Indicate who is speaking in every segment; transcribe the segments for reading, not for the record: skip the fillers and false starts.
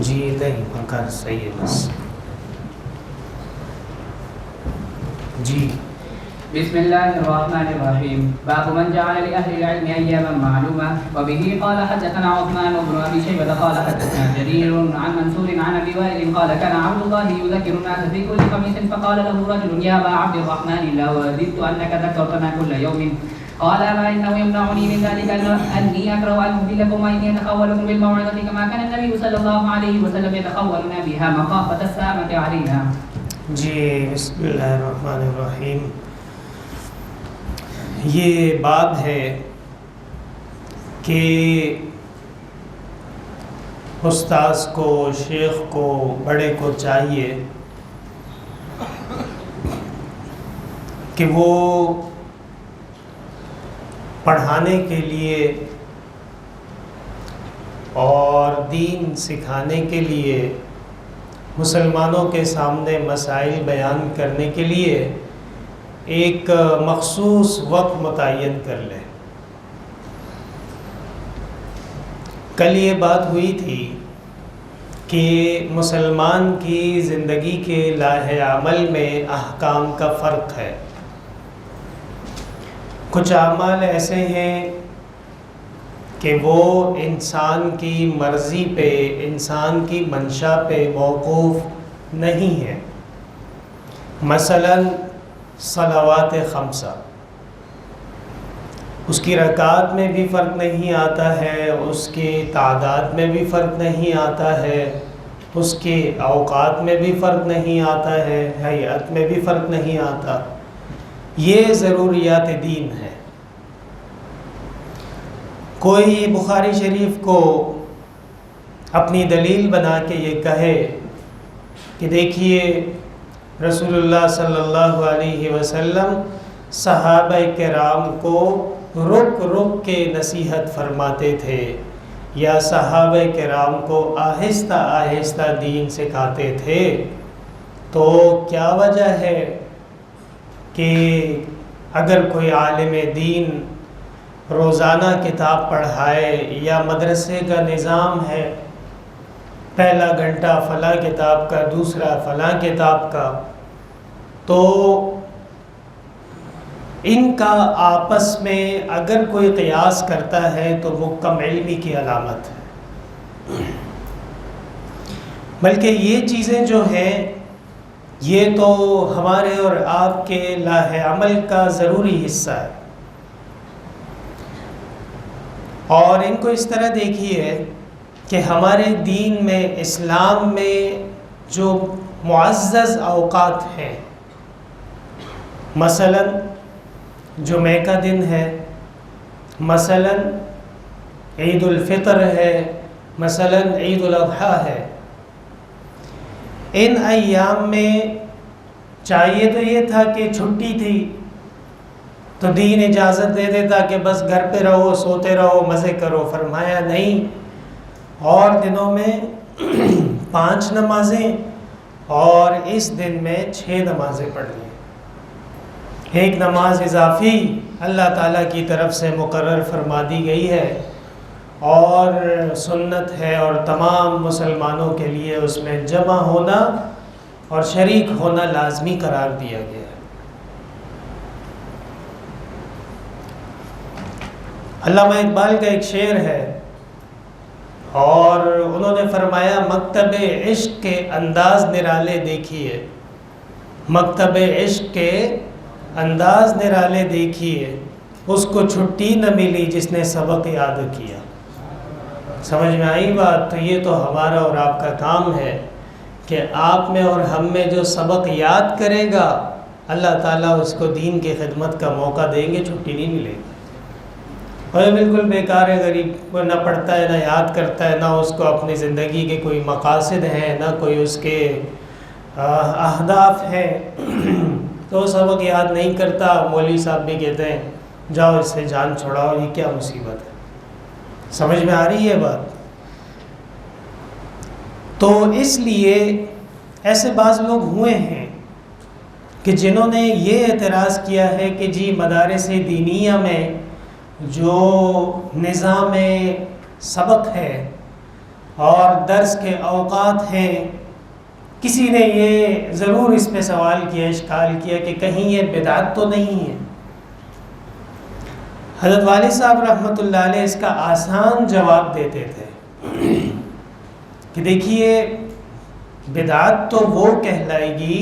Speaker 1: جی نہیں مکان صحیح ہے بس. جی
Speaker 2: بسم الله الرحمن الرحيم. باب من جعل لأهل العلم أياما معلومة. وبه قال حدثنا عثمان بن أبي شيبة قال حدثنا جرير عن منصور عن أبي وائل قال كان عبد الله يذكر الناس في كل خميس فقال له رجل يا أبا عبد الرحمن لو وددت أنك ذكرتنا كل يوم. قال ما إنه يمنعني من ذلك أني أكره أن أهلكم وإني أتخولكم بالموعظة كما كان النبي صلى الله عليه وسلم يتخولنا بها مخافة السامة علينا.
Speaker 1: جی بسم اللہ الرحمن الرحیم. یہ بات ہے کہ استاذ کو، شیخ کو، بڑے کو چاہیے کہ وہ پڑھانے کے لیے اور دین سکھانے کے لیے، مسلمانوں کے سامنے مسائل بیان کرنے کے لیے ایک مخصوص وقت متعین کر لے. کل یہ بات ہوئی تھی کہ مسلمان کی زندگی کے لاہ عمل میں احکام کا فرق ہے. کچھ اعمال ایسے ہیں کہ وہ انسان کی مرضی پہ، انسان کی منشا پہ موقوف نہیں ہے. مثلا صلوات خمسہ، اس کی رکعات میں بھی فرق نہیں آتا ہے، اس کی تعداد میں بھی فرق نہیں آتا ہے، اس کے اوقات میں بھی فرق نہیں آتا ہے، ہیئت میں بھی فرق نہیں آتا. یہ ضروریات دین ہے. کوئی بخاری شریف کو اپنی دلیل بنا کے یہ کہے کہ دیکھیے رسول اللہ صلی اللہ علیہ وسلم صحابہ کرام کو رک رک کے نصیحت فرماتے تھے، یا صحابہ کرام کو آہستہ آہستہ دین سکھاتے تھے، تو کیا وجہ ہے کہ اگر کوئی عالم دین روزانہ کتاب پڑھائے یا مدرسے کا نظام ہے، پہلا گھنٹہ فلاں کتاب کا، دوسرا فلاں کتاب کا، تو ان کا آپس میں اگر کوئی قیاس کرتا ہے تو وہ کم علمی کی علامت ہے. بلکہ یہ چیزیں جو ہیں یہ تو ہمارے اور آپ کے لاہ عمل کا ضروری حصہ ہے. اور ان کو اس طرح دیکھیے کہ ہمارے دین میں، اسلام میں جو معزز اوقات ہیں، مثلا جمعہ کا دن ہے، مثلا عید الفطر ہے، مثلا عید الاضحیٰ ہے، ان ایام میں چاہیے تو یہ تھا کہ چھٹی تھی تو دین اجازت دے دیتا کہ بس گھر پہ رہو، سوتے رہو، مزے کرو. فرمایا نہیں، اور دنوں میں 5 نمازیں اور اس دن میں 6 نمازیں پڑھنی. ایک نماز اضافی اللہ تعالیٰ کی طرف سے مقرر فرما دی گئی ہے اور سنت ہے، اور تمام مسلمانوں کے لیے اس میں جمع ہونا اور شریک ہونا لازمی قرار دیا گیا ہے. علامہ اقبال کا ایک شعر ہے اور انہوں نے فرمایا مکتب عشق کے انداز نرالے دیکھیے، مکتب عشق کے انداز نرالے دیکھیے، اس کو چھٹی نہ ملی جس نے سبق یاد کیا. سمجھ میں آئی بات؟ تو یہ تو ہمارا اور آپ کا کام ہے کہ آپ میں اور ہم میں جو سبق یاد کرے گا اللہ تعالیٰ اس کو دین کی خدمت کا موقع دیں گے، چھٹی نہیں ملے گی. اور بالکل بیکار ہے، غریب کوئی نہ پڑھتا ہے، نہ یاد کرتا ہے، نہ اس کو اپنی زندگی کے کوئی مقاصد ہیں، نہ کوئی اس کے اہداف ہیں، تو سبق یاد نہیں کرتا. مولوی صاحب بھی کہتے ہیں جاؤ اس سے جان چھڑاؤ، یہ کیا مصیبت ہے. سمجھ میں آ رہی ہے بات؟ تو اس لیے ایسے بعض لوگ ہوئے ہیں کہ جنہوں نے یہ اعتراض کیا ہے کہ جی مدارس دینیہ میں جو نظام سبق ہے اور درس کے اوقات ہیں. کسی نے یہ ضرور اس پہ سوال کیا، اشکال کیا کہ کہیں یہ بدعت تو نہیں ہے. حضرت والد صاحب رحمۃ اللہ علیہ اس کا آسان جواب دیتے تھے کہ دیکھیے بدعت تو وہ کہلائے گی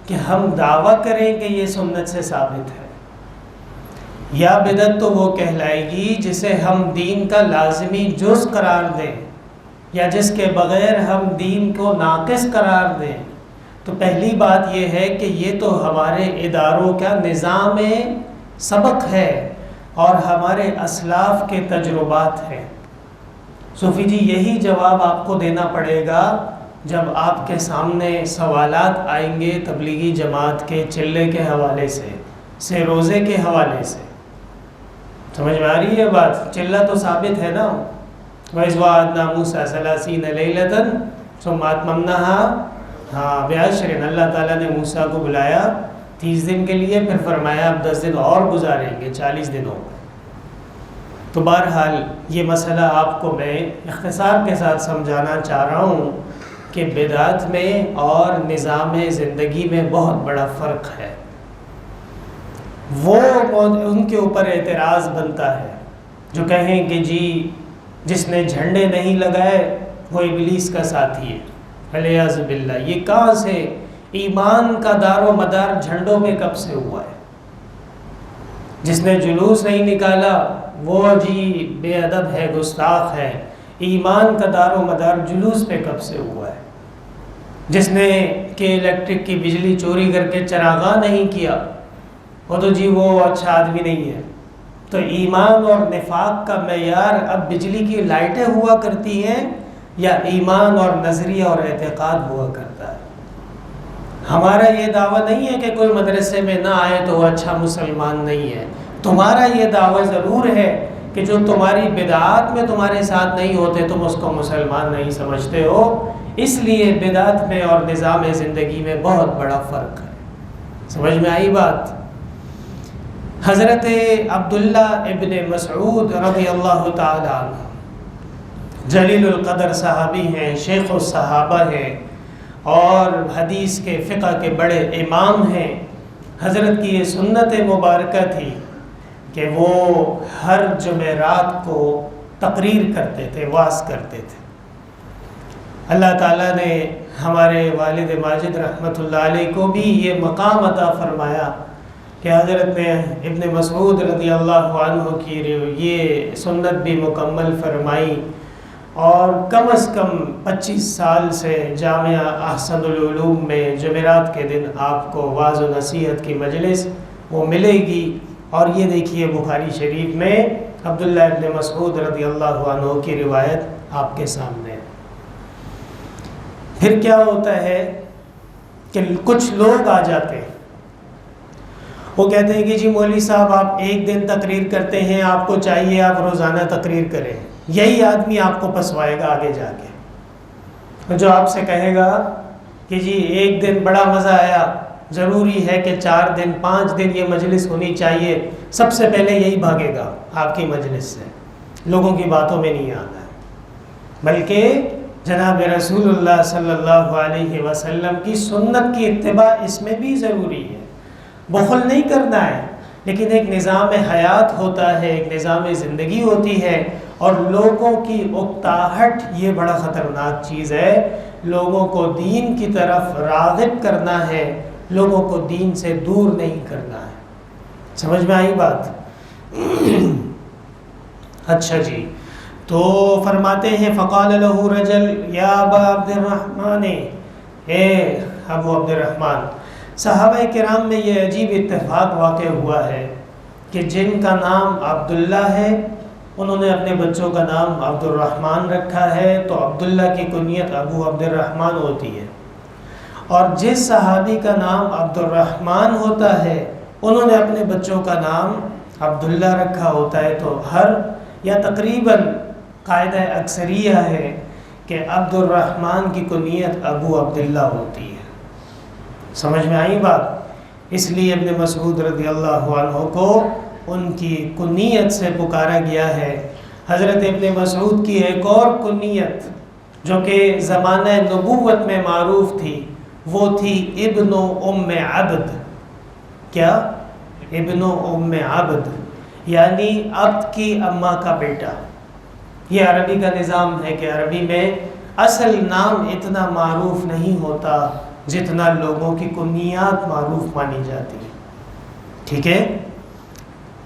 Speaker 1: کہ ہم دعویٰ کریں کہ یہ سنت سے ثابت ہے، یا بدعت تو وہ کہلائے گی جسے ہم دین کا لازمی جز قرار دیں یا جس کے بغیر ہم دین کو ناقص قرار دیں. تو پہلی بات یہ ہے کہ یہ تو ہمارے اداروں کا نظام سبق ہے اور ہمارے اسلاف کے تجربات ہیں. صوفی جی یہی جواب آپ کو دینا پڑے گا جب آپ کے سامنے سوالات آئیں گے تبلیغی جماعت کے چلے کے حوالے سے روزے کے حوالے سے. سمجھ میں آ رہی ہے بات؟ چلہ تو ثابت ہے نا، وَإِذْ وَعَدْنَا مُوسَىٰ 30 لَيْلَةً ثُمَّ أَتْمَمْنَاهَا بِعَشْرٍ. اللہ تعالیٰ نے موسیٰ کو بلایا 30 دن کے لیے، پھر فرمایا اب 10 دن اور گزاریں گے، 40 دن ہو گئے. تو بہرحال یہ مسئلہ آپ کو میں اختصار کے ساتھ سمجھانا چاہ رہا ہوں کہ بدعت میں اور نظام زندگی میں بہت بڑا فرق ہے. وہ ان کے اوپر اعتراض بنتا ہے جو کہیں کہ جی جس نے جھنڈے نہیں لگائے وہ ابلیس کا ساتھی ہے. علیاذ باللہ. یہ کہاں سے ایمان کا دار و مدار جھنڈوں میں کب سے ہوا ہے؟ جس نے جلوس نہیں نکالا وہ جی بے ادب ہے، گستاخ ہے. ایمان کا دار و مدار جلوس پہ کب سے ہوا ہے؟ جس نے کہ الیکٹرک کی بجلی چوری کر کے چراغاں نہیں کیا وہ تو جی وہ اچھا آدمی نہیں ہے. تو ایمان اور نفاق کا معیار اب بجلی کی لائٹیں ہوا کرتی ہیں یا ایمان اور نظریہ اور اعتقاد ہوا کرتا ہے؟ ہمارا یہ دعویٰ نہیں ہے کہ کوئی مدرسے میں نہ آئے تو وہ اچھا مسلمان نہیں ہے. تمہارا یہ دعویٰ ضرور ہے کہ جو تمہاری بدعات میں تمہارے ساتھ نہیں ہوتے تم اس کو مسلمان نہیں سمجھتے ہو. اس لیے بدعت میں اور نظام زندگی میں بہت بڑا فرق ہے. سمجھ میں آئی بات؟ حضرت عبداللہ ابن مسعود رضی اللہ تعالی عنہ جلیل القدر صحابی ہیں، شیخ الصحابہ ہیں اور حدیث کے فقہ کے بڑے امام ہیں. حضرت کی یہ سنت مبارکہ تھی کہ وہ ہر جمعرات کو تقریر کرتے تھے، وعظ کرتے تھے. اللہ تعالیٰ نے ہمارے والد ماجد رحمۃ اللہ علیہ کو بھی یہ مقام عطا فرمایا کہ حضرت نے ابن مسعود رضی اللہ عنہ کی یہ سنت بھی مکمل فرمائی اور کم از کم 25 سال سے جامعہ احسن العلوم میں جمعرات کے دن آپ کو وعظ و نصیحت کی مجلس وہ ملے گی. اور یہ دیکھیے بخاری شریف میں عبداللہ ابن مسعود رضی اللہ عنہ کی روایت آپ کے سامنے. پھر کیا ہوتا ہے کہ کچھ لوگ آ جاتے ہیں، وہ کہتے ہیں کہ جی مولوی صاحب آپ ایک دن تقریر کرتے ہیں، آپ کو چاہیے آپ روزانہ تقریر کریں. یہی آدمی آپ کو پسوائے گا آگے جا کے، جو آپ سے کہے گا کہ جی ایک دن بڑا مزہ آیا، ضروری ہے کہ 4 دن 5 دن یہ مجلس ہونی چاہیے. سب سے پہلے یہی بھاگے گا آپ کی مجلس سے، لوگوں کی باتوں میں نہیں آنا ہے، بلکہ جناب رسول اللہ صلی اللہ علیہ وسلم کی سنت کی اتباع اس میں بھی ضروری ہے. بخل نہیں کرنا ہے، لیکن ایک نظام حیات ہوتا ہے، ایک نظام زندگی ہوتی ہے اور لوگوں کی اکتاہٹ یہ بڑا خطرناک چیز ہے. لوگوں کو دین کی طرف راغب کرنا ہے، لوگوں کو دین سے دور نہیں کرنا ہے. سمجھ میں آئی بات؟ اچھا جی، تو فرماتے ہیں فقال له رجل یا ابا عبد الرحمن، اے ابو عبد الرحمن. صحابہ کرام میں یہ عجیب اتفاق واقع ہوا ہے کہ جن کا نام عبداللہ ہے انہوں نے اپنے بچوں کا نام عبد الرحمن رکھا ہے. تو عبداللہ کی کنیت ابو عبد الرحمن ہوتی ہے، اور جس صحابی کا نام عبد الرحمن ہوتا ہے انہوں نے اپنے بچوں کا نام عبداللہ رکھا ہوتا ہے. تو ہر یا تقریباً قاعدہ اکثریہ ہے کہ عبد الرحمن کی کنیت ابو عبداللہ ہوتی ہے. سمجھ میں آئی بات؟ اس لیے ابن مسعود رضی اللہ عنہ کو ان کی کنیت سے پکارا گیا ہے. حضرت ابن مسعود کی ایک اور کنیت جو کہ زمانہ نبوت میں معروف تھی، وہ تھی ابن ام عبد. کیا؟ ابن ام عبد، یعنی عبد کی اماں کا بیٹا. یہ عربی کا نظام ہے کہ عربی میں اصل نام اتنا معروف نہیں ہوتا جتنا لوگوں کی کنیات معروف مانی جاتی ہیں. ٹھیک ہے.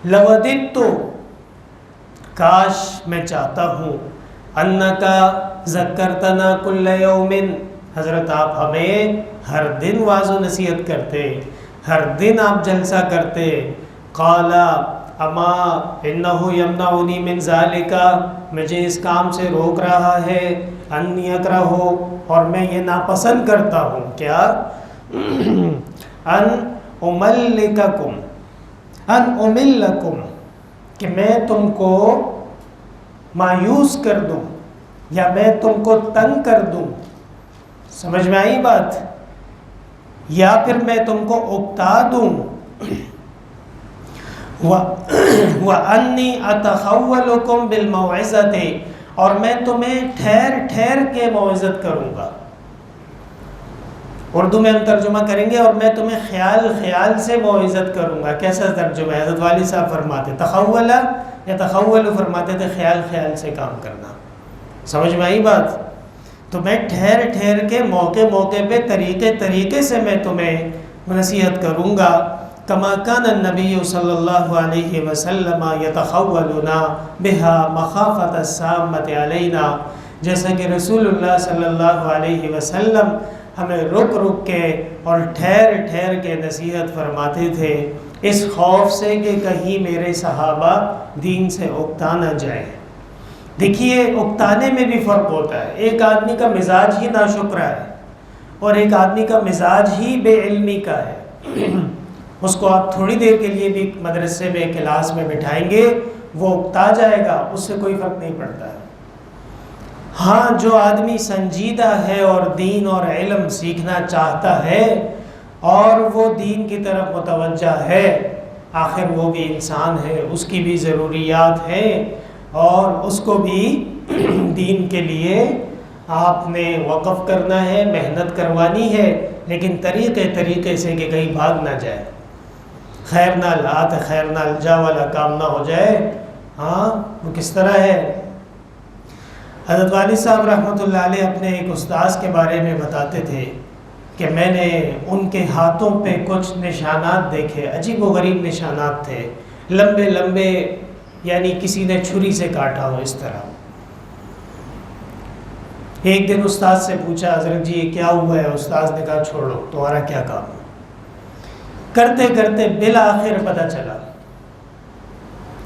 Speaker 1: لوددت، کاش میں چاہتا ہوں، انکا ذکرتنا کل یوم، حضرت آپ ہمیں ہر دن واعظ و نصیحت کرتے، ہر دن آپ جلسہ کرتے. قال اما انہ یمنعنی من ذالک، مجھے اس کام سے روک رہا ہے، ان یکرہ، اور میں یہ ناپسند کرتا ہوں. کیا؟ ان املککم، ان املکم، کہ میں تم کو مایوس کر دوں یا میں تم کو تنگ کر دوں. سمجھ میں آئی بات؟ یا پھر میں تم کو اکتا دوں. وَأَنِّي أَتَخَوَّلُكُمْ بِالْمَوْعِظَةِ، اور میں تمہیں ٹھہر ٹھہر کے موعظت کروں گا. اردو میں ہم ترجمہ کریں گے، اور میں تمہیں خیال خیال سے موعظت کروں گا. کیسا ترجمہ ہے؟ حضرت والد صاحب فرماتے تخول یا تخول، فرماتے تھے خیال خیال سے کام کرنا. سمجھ میں آئی بات؟ تو میں ٹھہر ٹھہر کے موقع موقع پہ طریقے طریقے سے میں تمہیں نصیحت کروں گا. کما کان النبی صلی اللہ علیہ وسلم یتخولنا بها مخافۃ السامۃ علینا، جیسا کہ رسول اللہ صلی اللہ علیہ وسلم ہمیں رک رک کے اور ٹھہر ٹھہر کے نصیحت فرماتے تھے، اس خوف سے کہ کہیں میرے صحابہ دین سے اکتا نہ جائیں. دیکھیے اکتانے میں بھی فرق ہوتا ہے. ایک آدمی کا مزاج ہی ناشکرا ہے اور ایک آدمی کا مزاج ہی بے علمی کا ہے. اس کو آپ تھوڑی دیر کے لیے بھی مدرسے میں کلاس میں بٹھائیں گے، وہ اکتا جائے گا، اس سے کوئی فرق نہیں پڑتا ہے. ہاں جو آدمی سنجیدہ ہے اور دین اور علم سیکھنا چاہتا ہے اور وہ دین کی طرف متوجہ ہے، آخر وہ بھی انسان ہے، اس کی بھی ضروریات ہیں اور اس کو بھی دین کے لیے آپ نے وقف کرنا ہے، محنت کروانی ہے، لیکن طریقے سے کہ کہیں بھاگ نہ جائے، خیر نہ لات خیر نہ الجا والا کام نہ ہو جائے. ہاں وہ کس طرح ہے؟ حضرت والد صاحب رحمۃ اللہ علیہ اپنے ایک استاذ کے بارے میں بتاتے تھے کہ میں نے ان کے ہاتھوں پہ کچھ نشانات دیکھے، عجیب و غریب نشانات تھے، لمبے لمبے، یعنی کسی نے چھری سے کاٹا ہو اس طرح. ایک دن استاذ سے پوچھا، حضرت جی یہ کیا ہوا ہے؟ استاذ نے کہا چھوڑو، تمہارا کیا کام ہے. کرتے کرتے بالآخر پتہ چلا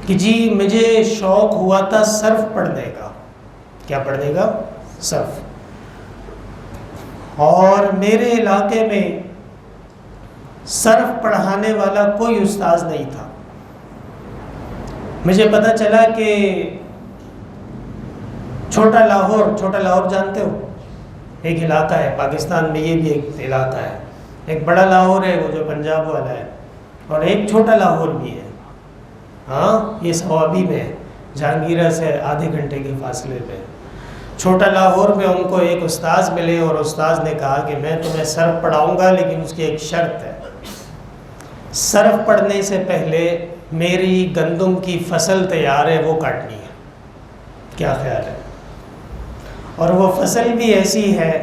Speaker 1: کہ جی مجھے شوق ہوا تھا صرف پڑھنے کا. کیا پڑھنے کا؟ صرف. اور میرے علاقے میں صرف پڑھانے والا کوئی استاذ نہیں تھا. مجھے پتہ چلا کہ چھوٹا لاہور جانتے ہو؟ ایک علاقہ ہے پاکستان میں، یہ بھی ایک علاقہ ہے. ایک بڑا لاہور ہے وہ جو پنجاب والا ہے، اور ایک چھوٹا لاہور بھی ہے. ہاں یہ صوابی میں ہے، جہانگیرہ سے آدھے گھنٹے کے فاصلے پہ. چھوٹا لاہور میں ان کو ایک استاذ ملے اور استاذ نے کہا کہ میں تمہیں صرف پڑھاؤں گا، لیکن اس کی ایک شرط ہے، صرف پڑھنے سے پہلے میری گندم کی فصل تیار ہے وہ کاٹنی ہے. کیا خیال ہے؟ اور وہ فصل بھی ایسی ہے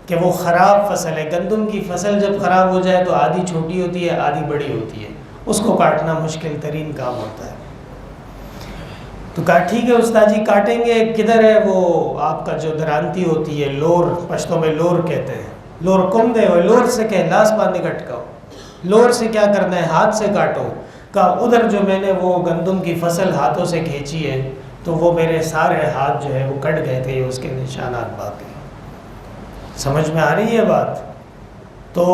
Speaker 1: کہ وہ خراب فصل ہے. گندم کی فصل جب خراب ہو جائے تو آدھی چھوٹی ہوتی ہے آدھی بڑی ہوتی ہے، اس کو کاٹنا مشکل ترین کام ہوتا ہے. تو کہا ٹھیک ہے استاد جی کاٹیں گے. کدھر ہے وہ آپ کا جو درانتی ہوتی ہے، لور، پشتوں میں لور کہتے ہیں، لور کم دے ہوئے، لور سے کہ لاس باندھے کٹکاؤ، لور سے کیا کرنا ہے؟ ہاتھ سے کاٹو. کہا ادھر جو میں نے وہ گندم کی فصل ہاتھوں سے کھینچی ہے تو وہ میرے سارے ہاتھ جو ہے وہ کٹ گئے تھے، اس کے نشانات باقی. سمجھ میں آ رہی ہے بات؟ تو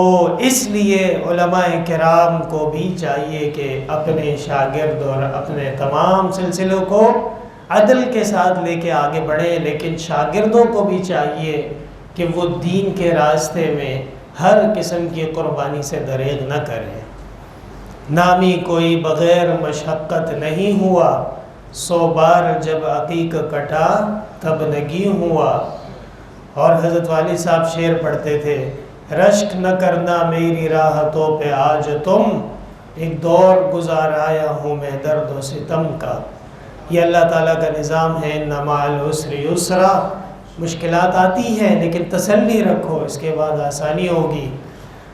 Speaker 1: اس لیے علماء کرام کو بھی چاہیے کہ اپنے شاگرد اور اپنے تمام سلسلوں کو عدل کے ساتھ لے کے آگے بڑھیں، لیکن شاگردوں کو بھی چاہیے کہ وہ دین کے راستے میں ہر قسم کی قربانی سے دریغ نہ کریں. نامی کوئی بغیر مشقت نہیں ہوا، 100 بار جب عقیق کٹا تب نگی ہوا. اور حضرت والد صاحب شعر پڑھتے تھے، رشک نہ کرنا میری راحتوں پہ آج تم، ایک دور گزار آیا ہوں میں درد و ستم کا۔ یہ اللہ تعالیٰ کا نظام ہے، ان مع العسر یسرا، مشکلات آتی ہیں لیکن تسلی رکھو، اس کے بعد آسانی ہوگی۔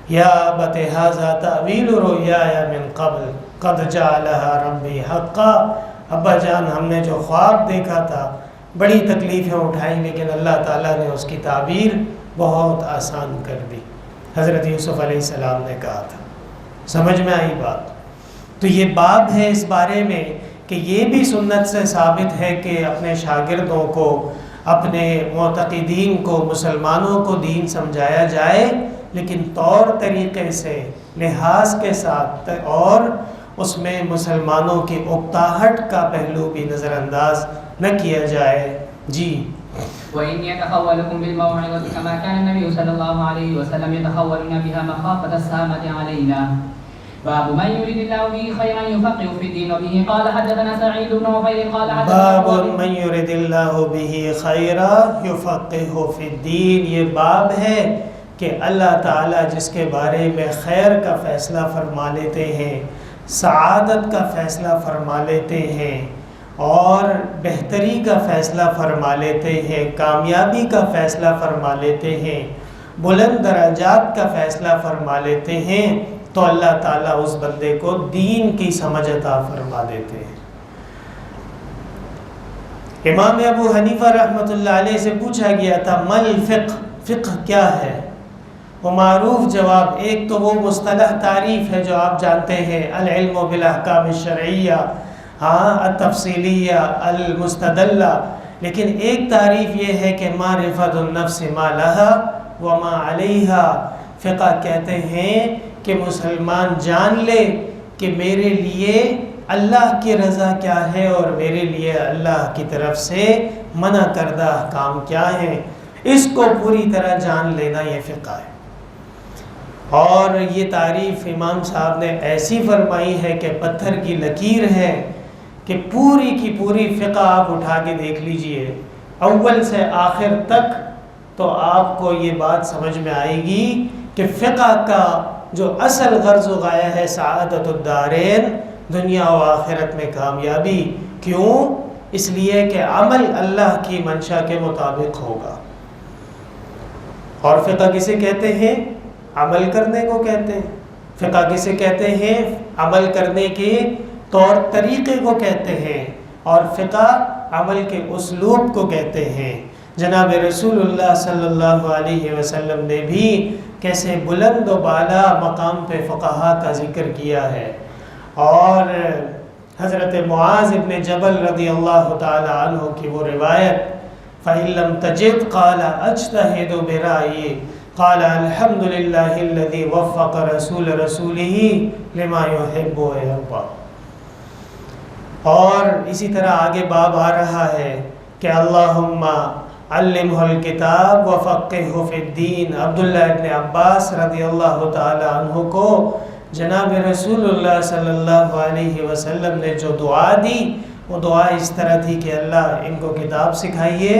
Speaker 1: یا ابت ھذا تأویل رؤیایا من قبل قد جعلها ربی حقا، ابا جان ہم نے جو خواب دیکھا تھا بڑی تکلیفیں اٹھائیں لیکن اللہ تعالیٰ نے اس کی تعبیر بہت آسان کر دی۔ حضرت یوسف علیہ السلام نے کہا تھا، سمجھ میں آئی بات؟ تو یہ باب ہے اس بارے میں کہ یہ بھی سنت سے ثابت ہے کہ اپنے شاگردوں کو، اپنے معتقدین کو، مسلمانوں کو دین سمجھایا جائے، لیکن طور طریقے سے، لحاظ کے ساتھ، اور اس میں مسلمانوں کی اکتاہٹ کا پہلو بھی نظر انداز نہ کیا جائے۔ جی
Speaker 2: وَإِنْ يَتَخَوَّلُكُمْ بِالْمَوْعِظَةِ كَمَا كَانَ النَّبِيُّ صَلَّى اللَّهُ عَلَيْهِ وَسَلَّمْ يَتَخَوَّلُونَ بِهَا مَخَافَةَ السَّامَةِ عَلَيْنَا باب من يريد الله به خيرا يفقهه في الدين وبه قال حدثنا سعيد بن عفير قال
Speaker 1: باب من يريد الله به خيرا يفقهه في الدين، یہ باب ہے کہ اللہ تعالیٰ جس کے بارے میں خیر کا فیصلہ فرما لیتے ہیں، سعادت کا فیصلہ فرما لیتے ہیں، اور بہتری کا فیصلہ فرما لیتے ہیں، کامیابی کا فیصلہ فرما لیتے ہیں، بلند درجات کا فیصلہ فرما لیتے ہیں، تو اللہ تعالیٰ اس بندے کو دین کی سمجھ عطا فرما دیتے ہیں۔ امام ابو حنیفہ رحمۃ اللہ علیہ سے پوچھا گیا تھا مل فقہ، فقہ کیا ہے؟ وہ معروف جواب، ایک تو وہ مصطلح تعریف ہے جو آپ جانتے ہیں، العلم بالاحکام الشرعیہ، التفصیلیہ المستدلہ، لیکن ایک تعریف یہ ہے کہ معرفت النفس ما لہا وما علیہا۔ فقہ کہتے ہیں کہ مسلمان جان لے کہ میرے لیے اللہ کی رضا کیا ہے اور میرے لیے اللہ کی طرف سے منع کردہ احکام کیا ہیں، اس کو پوری طرح جان لینا یہ فقہ ہے۔ اور یہ تعریف امام صاحب نے ایسی فرمائی ہے کہ پتھر کی لکیر ہے کہ پوری کی پوری فقہ آپ اٹھا کے دیکھ لیجئے اول سے آخر تک، تو آپ کو یہ بات سمجھ میں آئے گی کہ فقہ کا جو اصل غرض و غایہ ہے سعادت الدارین، دنیا و آخرت میں کامیابی۔ کیوں؟ اس لیے کہ عمل اللہ کی منشا کے مطابق ہوگا۔ اور فقہ کسے کہتے ہیں؟ عمل کرنے کو کہتے ہیں۔ فقہ کسے کہتے ہیں؟ عمل کرنے کے طور طریقے کو کہتے ہیں، اور فقہ عمل کے اسلوب کو کہتے ہیں۔ جناب رسول اللہ صلی اللہ علیہ وسلم نے بھی کیسے بلند و بالا مقام پہ فقہا کا ذکر کیا ہے، اور حضرت معاذ ابن جبل رضی اللہ تعالی عنہ کی وہ روایت، فَإِن لَمْ تَجِدْ قَالَ أَجْتَهِدُ بِرَأْيِي قَالَ الْحَمْدُ لِلَّهِ الَّذِي وَفَّقَ رَسُولَ رَسُولِهِ لِمَا يُحِبُّ وَيَرْضَى۔ اور اسی طرح آگے باب آ رہا ہے کہ اللہم علمہ الکتاب وفقہہ فی الدین۔ عبداللہ ابن عباس رضی اللہ تعالی عنہ کو جناب رسول اللہ صلی اللہ علیہ وسلم نے جو دعا دی، وہ دعا اس طرح تھی کہ اللہ ان کو کتاب سکھائیے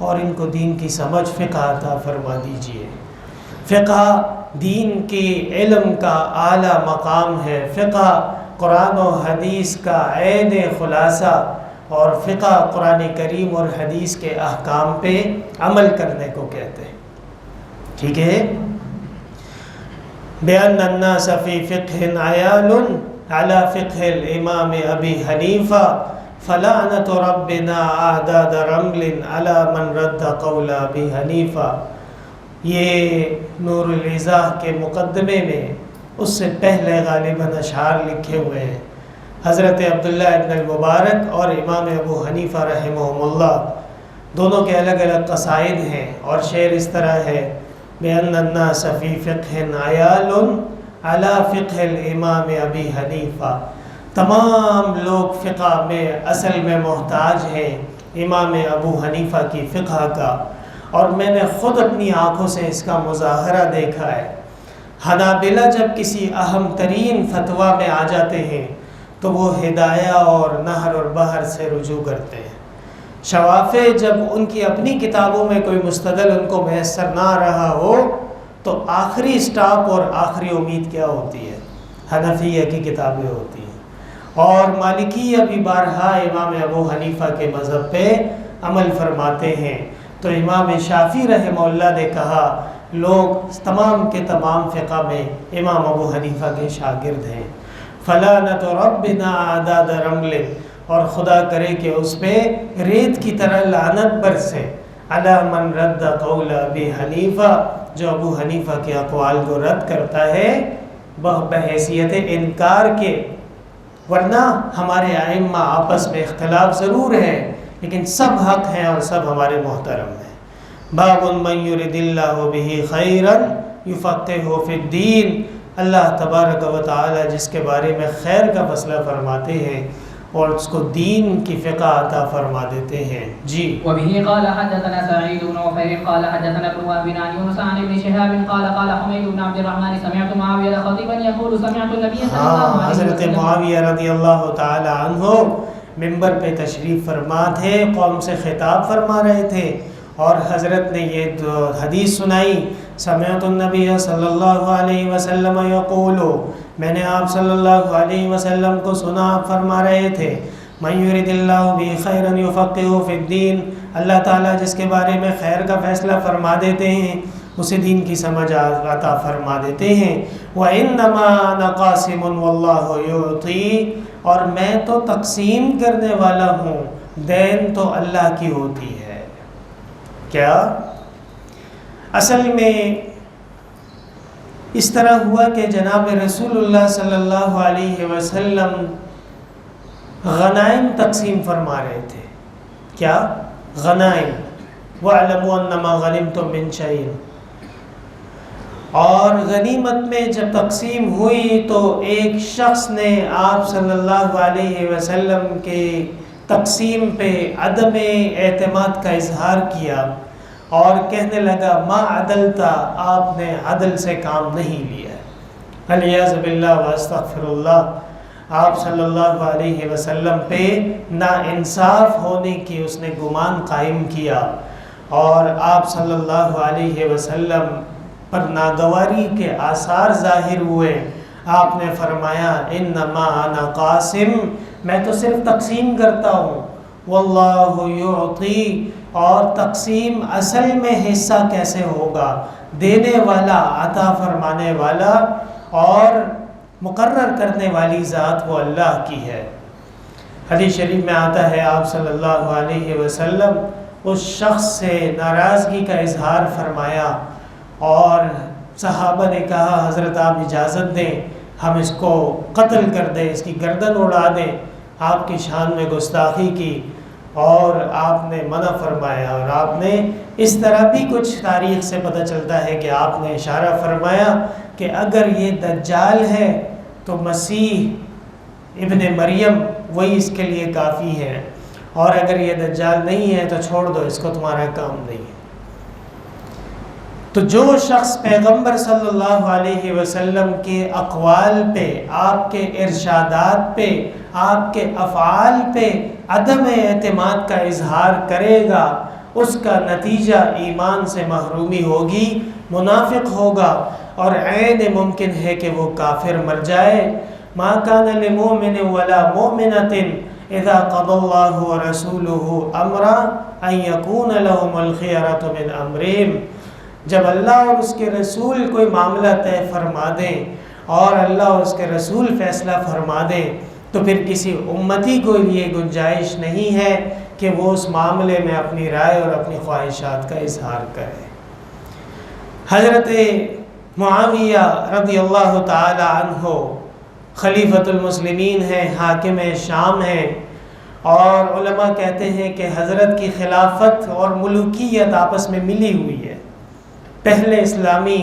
Speaker 1: اور ان کو دین کی سمجھ فقہ عطا فرما دیجئے۔ فقہ دین کے علم کا اعلیٰ مقام ہے، فقہ قرآن و حدیث کا عین خلاصہ، اور فقہ قرآن کریم اور حدیث کے احکام پہ عمل کرنے کو کہتے ہیں۔ ٹھیک ہے؟ بِأَنَّ النَّاسَ فِي فِقْهٍ عَيَالٌ عَلَى فِقْهِ الْإِمَامِ أَبِي حَنِيفَةَ فَلَعْنَةُ رَبِّنَا أَعْدَادَ رَمْلٍ عَلَى مَنْ رَدَّ قَوْلَ أَبِي حَنِيفَةَ۔ یہ نور العزاء کے مقدمے میں اس سے پہلے غالباً اشعار لکھے ہوئے ہیں۔ حضرت عبداللہ ابن المبارک اور امام ابو حنیفہ رحمہم اللہ دونوں کے الگ الگ قصائد ہیں، اور شعر اس طرح ہے بِأَنَّ النَّاسَ فِي فِقْهٍ عَيَالٌ عَلَى فِقْهِ الْإِمَامِ أَبِي حَنِيفَةَ۔ تمام لوگ فقہ میں اصل میں محتاج ہیں امام ابو حنیفہ کی فقہ کا، اور میں نے خود اپنی آنکھوں سے اس کا مظاہرہ دیکھا ہے۔ حنابلہ جب کسی اہم ترین فتویٰ میں آ جاتے ہیں تو وہ ہدایہ اور نہر اور بحر سے رجوع کرتے ہیں، شوافع جب ان کی اپنی کتابوں میں کوئی مستدل ان کو میسر نہ رہا ہو تو آخری سٹاپ اور آخری امید کیا ہوتی ہے؟ حنفیہ کی کتابیں ہوتی ہیں، اور مالکیہ بھی بارہا امام ابو حنیفہ کے مذہب پہ عمل فرماتے ہیں۔ تو امام شافعی رحمہ اللہ نے کہا لوگ تمام کے تمام فقہ میں امام ابو حنیفہ کے شاگرد ہیں۔ فلانت ربنا عداد رمل، اور خدا کرے کہ اس پہ ریت کی طرح لعنت برسے، علی من رد قول ابی حنیفہ، جو ابو حنیفہ کے اقوال کو رد کرتا ہے بحیثیت انکار کے۔ ورنہ ہمارے ائمہ آپس میں اختلاف ضرور ہے لیکن سب حق ہیں اور سب ہمارے محترم ہیں۔ باب من یرد اللہ بہ خیرا یفقہہ فی الدین، اللہ تبارک و تعالی جس کے بارے میں خیر کا فیصلہ فرماتے ہیں اور اس کو دین کی فقہ عطا فرما دیتے ہیں۔ جی
Speaker 2: وبه قال حدثنا سعيد بن عفير قال حدثنا ابن وهب عن يونس عن ابن شهاب قال قال حميد بن عبد الرحمن سمعت معاوية خطيبا يقول سمعت النبي صلى الله عليه وسلم۔
Speaker 1: حضرت معاویہ رضی اللہ تعالی عنہ منبر پہ تشریف فرما تھے، قوم سے خطاب فرما رہے تھے اور حضرت نے یہ حدیث سنائی، سمعت النبی صلی اللہ علیہ وسلم یقول، میں نے آپ صلی اللہ علیہ وسلم کو سنا، آپ فرما رہے تھے من یرد اللہ بہ خیرا یفقہہ فی الدین، اللہ تعالیٰ جس کے بارے میں خیر کا فیصلہ فرما دیتے ہیں اسے دین کی سمجھ عطا فرما دیتے ہیں۔ وَإِنَّمَا أَنَا قَاسِمٌ وَاللَّهُ يُعْطِي، اور میں تو تقسیم کرنے والا ہوں، دین تو اللہ کی ہوتی ہے۔ کیا اصل میں اس طرح ہوا کہ جناب رسول اللہ صلی اللہ علیہ وسلم غنائم تقسیم فرما رہے تھے۔ کیا؟ غنائم، وَاعْلَمُوا أَنَّمَا غَنِمْتُم مِّن شَيْءٍ، اور غنیمت میں جب تقسیم ہوئی تو ایک شخص نے آپ صلی اللہ علیہ وسلم کے تقسیم پہ عدم اعتماد کا اظہار کیا اور کہنے لگا ما عدلتا، آپ نے عدل سے کام نہیں لیا، علیاذ باللہ واستغفر اللہ۔ آپ صلی اللہ علیہ وسلم پہ ناانصاف ہونے کی اس نے گمان قائم کیا اور آپ صلی اللہ علیہ وسلم پر ناگواری کے آثار ظاہر ہوئے۔ آپ نے فرمایا انما انا قاسم، میں تو صرف تقسیم کرتا ہوں، واللہ یعطی، اور تقسیم اصل میں حصہ کیسے ہوگا، دینے والا، عطا فرمانے والا اور مقرر کرنے والی ذات وہ اللہ کی ہے۔ حدیث شریف میں آتا ہے آپ صلی اللہ علیہ وسلم اس شخص سے ناراضگی کا اظہار فرمایا اور صحابہ نے کہا حضرت آپ اجازت دیں ہم اس کو قتل کر دیں، اس کی گردن اڑا دیں۔ آپ کی شان میں گستاخی کی اور آپ نے منع فرمایا، اور آپ نے اس طرح بھی کچھ تاریخ سے پتہ چلتا ہے کہ آپ نے اشارہ فرمایا کہ اگر یہ دجال ہے تو مسیح ابن مریم وہی اس کے لیے کافی ہے، اور اگر یہ دجال نہیں ہے تو چھوڑ دو، اس کو تمہارا کام نہیں ہے۔ تو جو شخص پیغمبر صلی اللہ علیہ وسلم کے اقوال پہ، آپ کے ارشادات پہ، آپ کے افعال پہ عدم اعتماد کا اظہار کرے گا، اس کا نتیجہ ایمان سے محرومی ہوگی، منافق ہوگا، اور عین ممکن ہے کہ وہ کافر مر جائے۔ ما کان لمؤمن ولا مؤمنۃ اذا قضى الله ورسوله امرا ان يكون لهم الخيرة من امرهم، جب اللہ اور اس کے رسول کوئی معاملہ طے فرما دیں اور اللہ اور اس کے رسول فیصلہ فرما دیں تو پھر کسی امتی کو یہ گنجائش نہیں ہے کہ وہ اس معاملے میں اپنی رائے اور اپنی خواہشات کا اظہار کرے۔ حضرت معاویہ رضی اللہ تعالی عنہ خلیفۃ المسلمین ہیں، حاکم شام ہیں، اور علماء کہتے ہیں کہ حضرت کی خلافت اور ملوکیت آپس میں ملی ہوئی ہے۔ پہلے اسلامی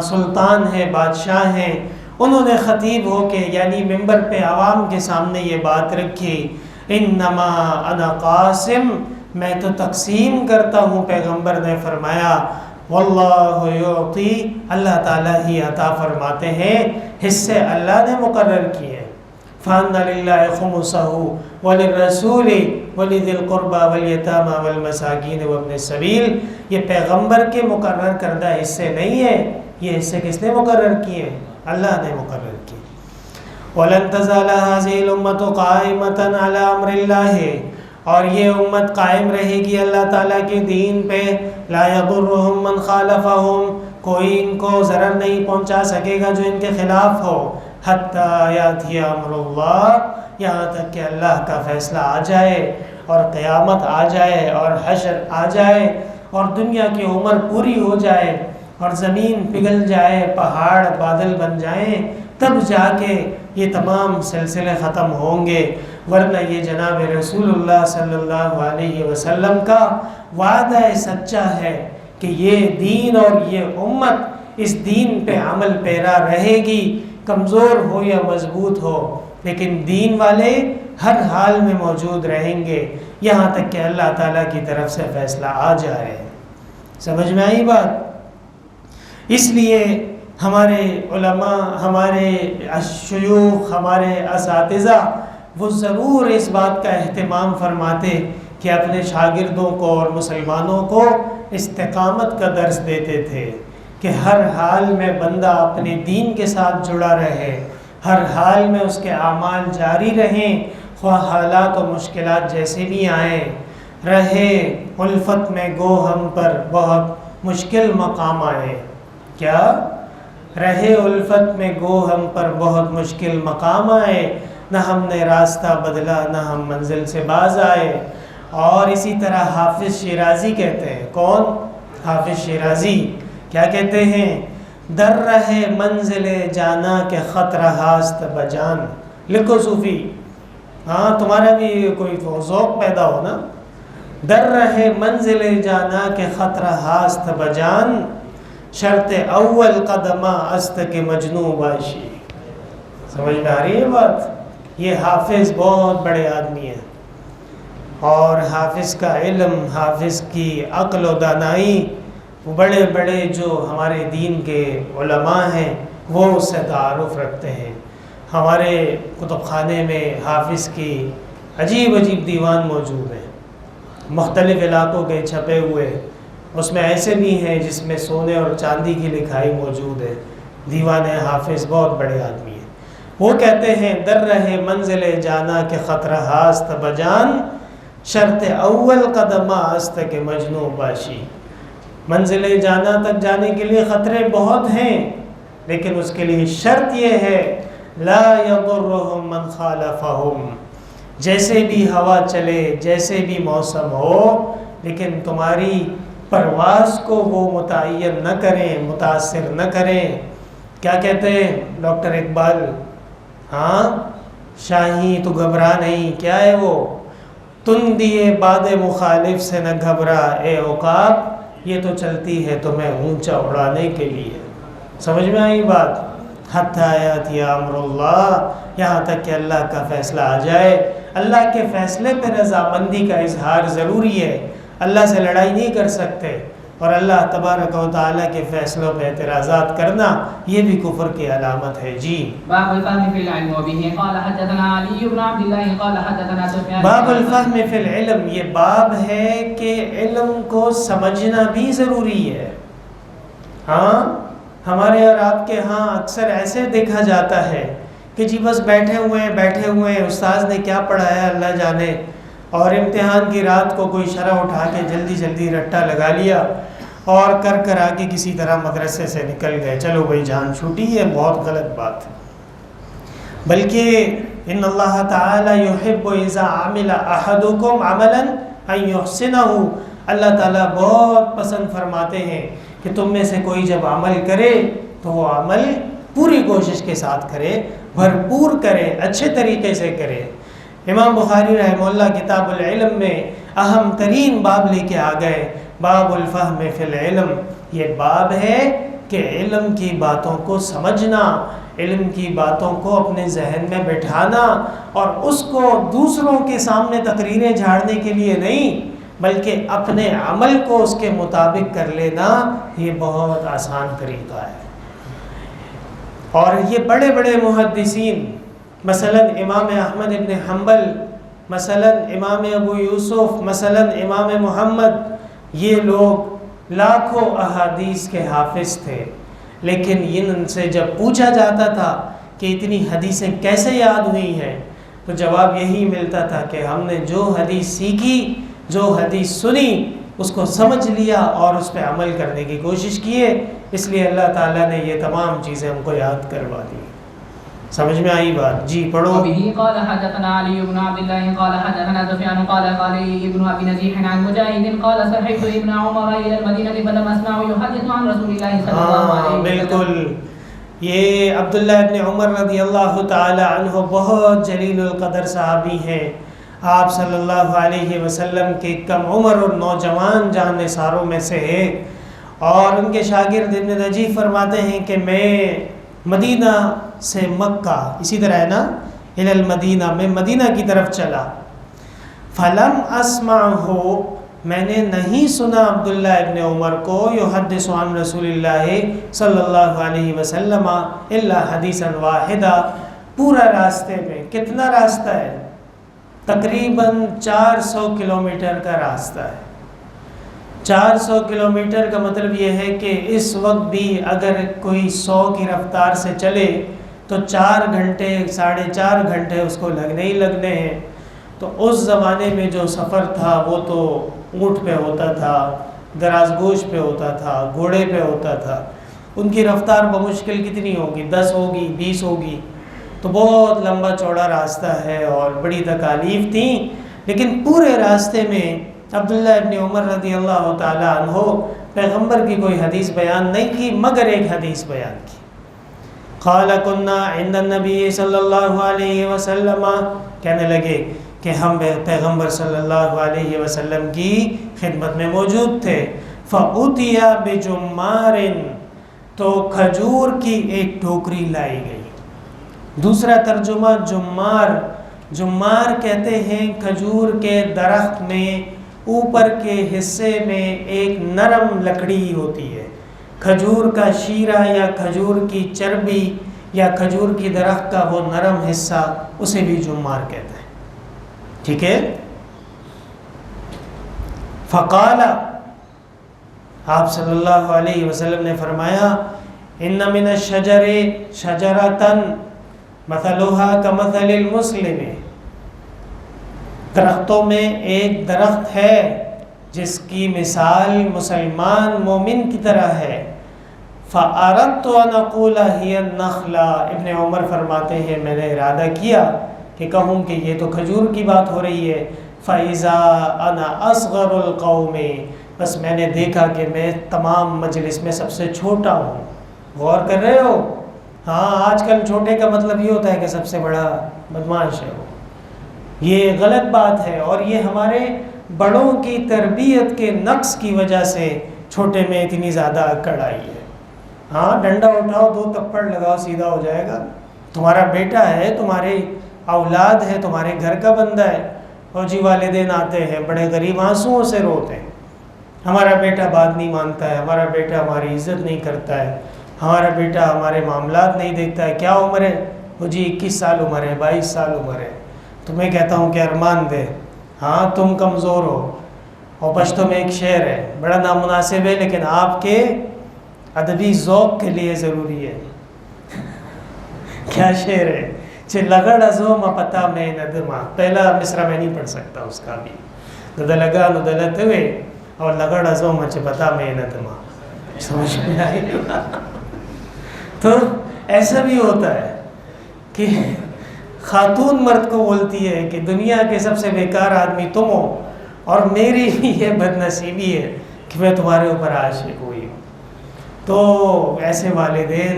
Speaker 1: سلطان ہیں، بادشاہ ہیں، انہوں نے خطیب ہو کے یعنی ممبر پہ عوام کے سامنے یہ بات رکھی انما انا قاسم، میں تو تقسیم کرتا ہوں، پیغمبر نے فرمایا واللہ یعطی، اللہ تعالیٰ ہی عطا فرماتے ہیں، حصے اللہ نے مقرر کیے، فَأَنَّ لِلَّهِ خُمُسَهُ وَلِلرَّسُولِ وَلِذِي الْقُرْبَى وَالْيَتَامَى وَالْمَسَاكِينِ وَابْنِ السَّبِيلِ، یہ پیغمبر کے مقرر کردہ حصے نہیں ہیں، یہ حصے کس نے مقرر کیے ہیں؟ اللہ نے مقرر کیے۔ وَلَن تَزَالَ هَذِهِ الْأُمَّةُ قَائِمَةً عَلَى أَمْرِ اللَّهِ، اور یہ امت قائم رہے گی اللہ تعالیٰ کے دین پہ، لَا يَضُرُّهُم مَّن خَالَفَهُم، کوئی ان کو ضرر نہیں پہنچا سکے گا جو ان کے خلاف ہو، حَتَّى يَأْتِيَ أَمْرُ اللَّهِ، یہاں تک کہ اللہ کا فیصلہ آ جائے اور قیامت آ جائے اور حشر آ جائے اور دنیا کی عمر پوری ہو جائے اور زمین پگھل جائے، پہاڑ بادل بن جائیں، تب جا کے یہ تمام سلسلے ختم ہوں گے، ورنہ یہ جناب رسول اللہ صلی اللہ علیہ وسلم کا وعدہ سچا ہے کہ یہ دین اور یہ امت اس دین پہ عمل پیرا رہے گی، کمزور ہو یا مضبوط ہو، لیکن دین والے ہر حال میں موجود رہیں گے یہاں تک کہ اللہ تعالیٰ کی طرف سے فیصلہ آ جائے۔ سمجھ میں آئی بات؟ اس لیے ہمارے علماء، ہمارے شیوخ، ہمارے اساتذہ وہ ضرور اس بات کا اہتمام فرماتے کہ اپنے شاگردوں کو اور مسلمانوں کو استقامت کا درس دیتے تھے کہ ہر حال میں بندہ اپنے دین کے ساتھ جڑا رہے، ہر حال میں اس کے اعمال جاری رہیں، خواہ حالات و مشکلات جیسے بھی آئیں، رہے الفت میں گو ہم پر بہت مشکل مقام آئے، کیا رہے الفت میں گو ہم پر بہت مشکل مقام آئے، نہ ہم نے راستہ بدلا نہ ہم منزل سے باز آئے۔ اور اسی طرح حافظ شیرازی کہتے ہیں، کون؟ حافظ شیرازی کیا کہتے ہیں؟ در رہے منزل جانا کے خطرہ ہاست بجان، لکھو صوفی، ہاں تمہارا بھی کوئی ذوق پیدا ہو نا، در رہے منزل جانا کے خطرہ ہاست بجان، شرط اول قدمہ است کے مجنو باشی۔ سمجھ میں آ رہی ہے بات؟ یہ حافظ بہت بڑے آدمی ہیں، اور حافظ کا علم، حافظ کی عقل و دانائی، بڑے بڑے جو ہمارے دین کے علماء ہیں وہ اس سے تعارف رکھتے ہیں۔ ہمارے کتب خانے میں حافظ کی عجیب عجیب دیوان موجود ہیں، مختلف علاقوں کے چھپے ہوئے، اس میں ایسے بھی ہیں جس میں سونے اور چاندی کی لکھائی موجود ہے۔ دیوان حافظ بہت بڑے آدمی ہیں، وہ کہتے ہیں در رہے منزل جانا کے خطرہ ہاست بجان، شرط اول قدمہ است کے مجنو باشی۔ منزل جانا تک جانے کے لیے خطرے بہت ہیں، لیکن اس کے لیے شرط یہ ہے لا یضرہم من خالفہم، جیسے بھی ہوا چلے، جیسے بھی موسم ہو، لیکن تمہاری پرواز کو وہ متعین نہ کریں، متاثر نہ کریں۔ کیا کہتے ہیں ڈاکٹر اقبال؟ ہاں شاہی تو گھبرا نہیں، کیا ہے وہ؟ تن دیے باد مخالف سے نہ گھبرا اے عقاب، یہ تو چلتی ہے تمہیں اونچا اڑانے کے لیے۔ سمجھ میں آئی بات؟ حتی یاتی امر اللہ، یہاں تک کہ اللہ کا فیصلہ آ جائے۔ اللہ کے فیصلے پہ رضامندی کا اظہار ضروری ہے، اللہ سے لڑائی نہیں کر سکتے، اور اللہ تبارک و تعالیٰ کے فیصلوں پہ اعتراضات کرنا یہ بھی کفر کی علامت ہے۔ جی
Speaker 2: باب الفهم في العلم وبه قال حدثنا علي بن عبد الله قال حدثنا سفيان۔
Speaker 1: باب الفهم فی العلم، یہ باب ہے کہ علم کو سمجھنا بھی ضروری ہے۔ ہاں ہمارے اور آپ کے ہاں اکثر ایسے دیکھا جاتا ہے کہ جی بس بیٹھے ہوئے ہیں، استاذ نے کیا پڑھایا اللہ جانے، اور امتحان کی رات کو کوئی شرح اٹھا کے جلدی جلدی رٹا لگا لیا اور کر آ کے کسی طرح مدرسے سے نکل گئے، چلو بھائی جان چھوٹی ہے، بہت غلط بات ہے۔ بلکہ ان اللہ تعالی یحب اذا عمل احدکم عملا ان یحسنہ، اللہ تعالیٰ بہت پسند فرماتے ہیں کہ تم میں سے کوئی جب عمل کرے تو وہ عمل پوری کوشش کے ساتھ کرے، بھرپور کرے، اچھے طریقے سے کرے۔ امام بخاری رحمہ اللہ کتاب العلم میں اہم ترین باب لے کے آ گئے، باب الفہم فی العلم۔ یہ باب ہے کہ علم کی باتوں کو سمجھنا، علم کی باتوں کو اپنے ذہن میں بٹھانا، اور اس کو دوسروں کے سامنے تقریریں جھاڑنے کے لیے نہیں بلکہ اپنے عمل کو اس کے مطابق کر لینا، یہ بہت آسان طریقہ ہے۔ اور یہ بڑے بڑے محدثین، مثلا امام احمد ابن حنبل مثلا امام ابو یوسف، مثلا امام محمد، یہ لوگ لاکھوں احادیث کے حافظ تھے، لیکن ان سے جب پوچھا جاتا تھا کہ اتنی حدیثیں کیسے یاد ہوئی ہیں، تو جواب یہی ملتا تھا کہ ہم نے جو حدیث سیکھی، جو حدیث سنی، اس کو سمجھ لیا اور اس پہ عمل کرنے کی کوشش کیے، اس لیے اللہ تعالیٰ نے یہ تمام چیزیں ہم کو یاد کروا دی۔ سمجھ میں آئی بات؟ جی پڑھو۔
Speaker 2: وبه قال حدثنا علي بن عبد الله قال حدثنا سفيان قال قال ابن ابي نجيح عن مجاهد قال صحبت ابن عمر الى المدينه فلم اسمعه يحدث عن رسول الله صلى الله عليه وسلم۔
Speaker 1: بالکل، یہ عبداللہ ابن عمر رضی اللہ تعالی عنہ بہت جلیل القدر صحابی ہیں، آپ صلی اللہ علیہ وسلم کے کم عمر اور نوجوان جان نثاروں میں سے ایک، اور ان کے شاگرد ابن نجیح فرماتے ہیں کہ میں مدینہ سے مکہ، اسی طرح ہے نا، الی المدینہ، میں مدینہ کی طرف چلا، فلم اسمعہ، میں نے نہیں سنا عبداللہ ابن عمر کو یحدث عن رسول اللہ صلی اللہ علیہ وسلم الا حدیثا واحدہ، پورا راستے میں، کتنا راستہ ہے؟ تقریباً 400 کلومیٹر کا راستہ ہے۔ 400 کلومیٹر کا مطلب یہ ہے کہ اس وقت بھی اگر کوئی 100 کی رفتار سے چلے تو 4 گھنٹے 4.5 گھنٹے اس کو لگنے ہی لگنے ہیں۔ تو اس زمانے میں جو سفر تھا وہ تو اونٹ پہ ہوتا تھا، دراز گوش پہ ہوتا تھا، گھوڑے پہ ہوتا تھا، ان کی رفتار بمشکل کتنی ہوگی؟ 10 ہوگی، 20 ہوگی، تو بہت لمبا چوڑا راستہ ہے اور بڑی تکالیف تھیں، لیکن پورے راستے میں عبداللہ ابن عمر رضی اللہ تعالیٰ عنہ پیغمبر کی کوئی حدیث بیان نہیں کی مگر ایک حدیث بیان کی۔ قال كنا عند النبی صلی اللہ علیہ وسلم، کہنے لگے کہ ہم پیغمبر صلی اللہ علیہ وسلم کی خدمت میں موجود تھے، فَأُتِيَ بِجُمَّارٍ، تو کھجور کی ایک ٹوکری لائی گئی۔ دوسرا ترجمہ جمار، جمار کہتے ہیں کھجور کے درخت میں اوپر کے حصے میں ایک نرم لکڑی ہوتی ہے، کھجور کا شیرہ یا کھجور کی چربی یا کھجور کی درخت کا وہ نرم حصہ، اسے بھی جمار کہتے ہیں، ٹھیک ہے۔ فقال، آپ صلی اللہ علیہ وسلم نے فرمایا، ان من الشجر شجرۃ مثلها كمثل المسلم، درختوں میں ایک درخت ہے جس کی مثال مسلمان مومن کی طرح ہے۔ فَأَرَدْتُ أَنْ أَقُولَ هِيَ النَّخْلَةُ، ابن عمر فرماتے ہیں میں نے ارادہ کیا کہ کہوں کہ یہ تو کھجور کی بات ہو رہی ہے۔ فَإِذَا أَنَا أَصْغَرُ الْقَوْمِ، بس میں نے دیکھا کہ میں تمام مجلس میں سب سے چھوٹا ہوں۔ غور کر رہے ہو؟ ہاں، آج کل چھوٹے کا مطلب یہ ہوتا ہے کہ سب سے بڑا بدمعاش ہے وہ، یہ غلط بات ہے، اور یہ ہمارے بڑوں کی تربیت کے نقص کی وجہ سے چھوٹے میں اتنی زیادہ اکڑ آئی ہے۔ ہاں، ڈنڈا اٹھاؤ، 2 تھپڑ لگاؤ، سیدھا ہو جائے گا۔ تمہارا بیٹا ہے، تمہاری اولاد ہے، تمہارے گھر کا بندہ ہے، فوجی والدین آتے ہیں بڑے غریب آنسوؤں سے روتے ہیں، ہمارا بیٹا بات نہیں مانتا ہے، ہمارا بیٹا ہماری عزت نہیں کرتا ہے، ہمارا بیٹا ہمارے معاملات نہیں دیکھتا ہے۔ کیا عمر ہے؟ وہ جی 21 سال عمر ہے، 22 سال عمر ہے۔ تو میں کہتا ہوں کہ ارمان دے، ہاں تم کمزور ہو، اور پشتوں میں ایک شعر ہے بڑا نامناسب ہے لیکن آپ کے ادبی ذوق کے لیے ضروری ہے۔ کیا شعر ہے؟ چھ لگڑ ازو ما پتا میں ندما، پہلا مصرع میں نہیں پڑھ سکتا اس کا بھی، ندہ لگا ندلت ہوئے اور لگڑ ازو ما چھ پتا میں ندما، سمجھ میں آئی؟ تو ایسا بھی ہوتا ہے کہ خاتون مرد کو بولتی ہے کہ دنیا کے سب سے بیکار آدمی تم ہو، اور میری یہ بد نصیبی ہے کہ میں تمہارے اوپر عاشق ہوئی ہوں۔ تو ایسے والدین،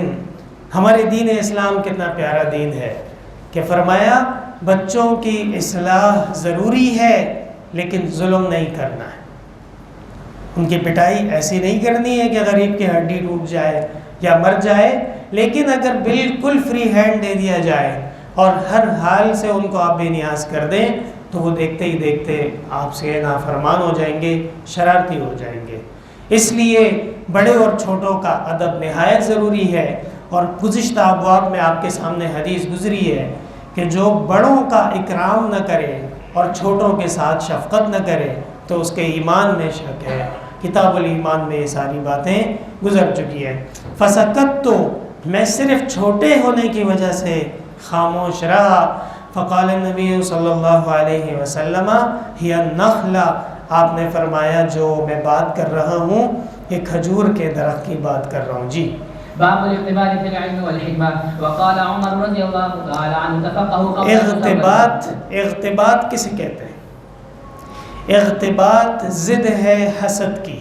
Speaker 1: ہمارے دین اسلام کتنا پیارا دین ہے کہ فرمایا بچوں کی اصلاح ضروری ہے لیکن ظلم نہیں کرنا ہے، ان کی پٹائی ایسی نہیں کرنی ہے کہ غریب کی ہڈی ٹوٹ جائے یا مر جائے، لیکن اگر بالکل فری ہینڈ دے دیا جائے اور ہر حال سے ان کو آپ بے نیاز کر دیں تو وہ دیکھتے ہی دیکھتے آپ سے نافرمان ہو جائیں گے، شرارتی ہو جائیں گے۔ اس لیے بڑے اور چھوٹوں کا ادب نہایت ضروری ہے، اور گزشتہ ابواب میں آپ کے سامنے حدیث گزری ہے کہ جو بڑوں کا اکرام نہ کرے اور چھوٹوں کے ساتھ شفقت نہ کرے تو اس کے ایمان میں شک ہے۔ کتاب الایمان میں یہ ساری باتیں گزر چکی ہیں۔ فسکت تو میں صرف چھوٹے ہونے کی وجہ سے خاموش رہا۔ فقال النبی صلی اللہ علیہ وسلم ہی النخلہ، آپ نے فرمایا جو میں بات کر رہا ہوں یہ کھجور کے درخت کی بات کر رہا ہوں۔ جی
Speaker 2: باب الاغتباط في العلم والحكمة وقال عمر رضي الله تعالى عنه تفقهوا قبل
Speaker 1: اغتباط کسے کہتے ہیں؟ اغتباط ضد ہے حسد کی،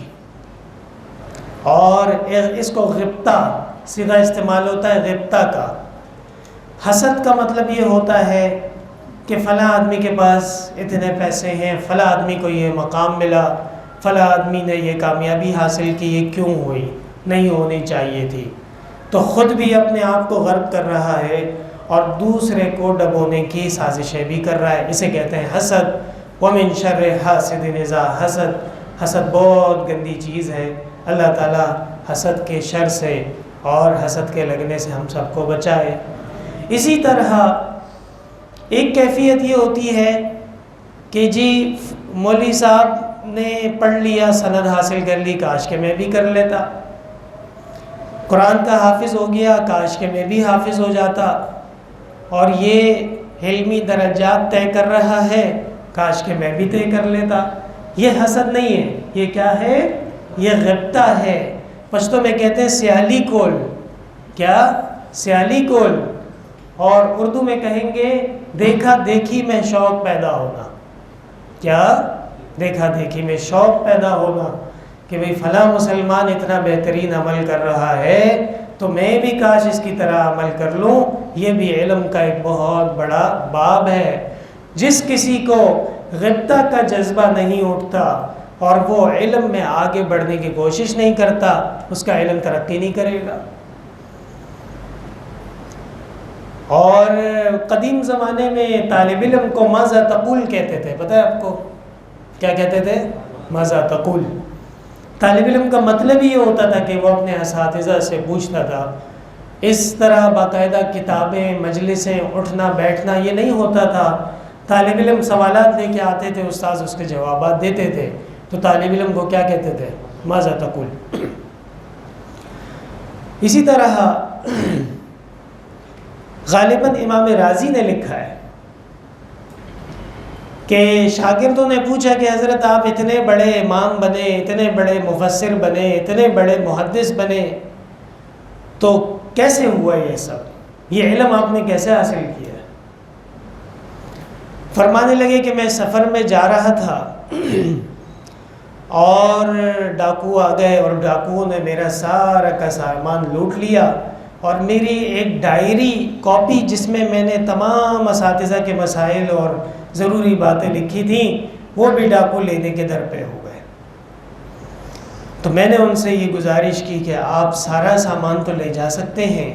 Speaker 1: اور اس کو غبطہ صیغہ استعمال ہوتا ہے غبطہ کا۔ حسد کا مطلب یہ ہوتا ہے کہ فلاں آدمی کے پاس اتنے پیسے ہیں، فلاں آدمی کو یہ مقام ملا، فلاں آدمی نے یہ کامیابی حاصل کی، یہ کیوں ہوئی؟ نہیں ہونی چاہیے تھی۔ تو خود بھی اپنے آپ کو غرق کر رہا ہے اور دوسرے کو ڈبونے کی سازشیں بھی کر رہا ہے، اسے کہتے ہیں حسد۔ وَمِن شَرِّ حَاسِدٍ إِذَا حَسَد، حسد بہت گندی چیز ہے۔ اللہ تعالیٰ حسد کے شر سے اور حسد کے لگنے سے ہم سب کو بچائے۔ اسی طرح ایک کیفیت یہ ہوتی ہے کہ جی مولوی صاحب نے پڑھ لیا، سند حاصل کر لی، کاش کہ میں بھی کر لیتا۔ قرآن کا حافظ ہو گیا، کاش کہ میں بھی حافظ ہو جاتا۔ اور یہ علمی درجات طے کر رہا ہے، کاش کہ میں بھی طے کر لیتا۔ یہ حسد نہیں ہے، یہ کیا ہے؟ یہ غبطہ ہے۔ پشتو میں کہتے ہیں سیالی کول۔ کیا؟ سیالی کول۔ اور اردو میں کہیں گے دیکھا دیکھی میں شوق پیدا ہونا۔ کیا؟ دیکھا دیکھی میں شوق پیدا ہونا کہ بھئی فلاں مسلمان اتنا بہترین عمل کر رہا ہے تو میں بھی کاش اس کی طرح عمل کر لوں۔ یہ بھی علم کا ایک بہت بڑا باب ہے۔ جس کسی کو غبطہ کا جذبہ نہیں اٹھتا اور وہ علم میں آگے بڑھنے کی کوشش نہیں کرتا، اس کا علم ترقی نہیں کرے گا۔ اور قدیم زمانے میں طالب علم کو ماذا تقول کہتے تھے، پتہ ہے آپ کو کیا کہتے تھے؟ ماذا تقول۔ طالب علم کا مطلب یہ ہوتا تھا کہ وہ اپنے اساتذہ سے پوچھتا تھا۔ اس طرح باقاعدہ کتابیں، مجلسیں، اٹھنا بیٹھنا یہ نہیں ہوتا تھا۔ طالب علم سوالات لے کے آتے تھے، استاذ اس کے جوابات دیتے تھے، تو طالب علم کو کیا کہتے تھے؟ ماذا تقول۔ اسی طرح غالباً امام راضی نے لکھا ہے کہ شاگردوں نے پوچھا کہ حضرت آپ اتنے بڑے امام بنے، اتنے بڑے مفسر بنے، اتنے بڑے محدث بنے، تو کیسے ہوا یہ سب؟ یہ علم آپ نے کیسے حاصل کیا؟ فرمانے لگے کہ میں سفر میں جا رہا تھا اور ڈاکو آ گئے اور ڈاکوؤں نے میرا سارا کا سامان لوٹ لیا، اور میری ایک ڈائری کاپی جس میں نے تمام اساتذہ کے مسائل اور ضروری باتیں لکھی تھیں وہ بھی ڈاکو لینے کے در پہ ہو گئے۔ تو میں نے ان سے یہ گزارش کی کہ آپ سارا سامان تو لے جا سکتے ہیں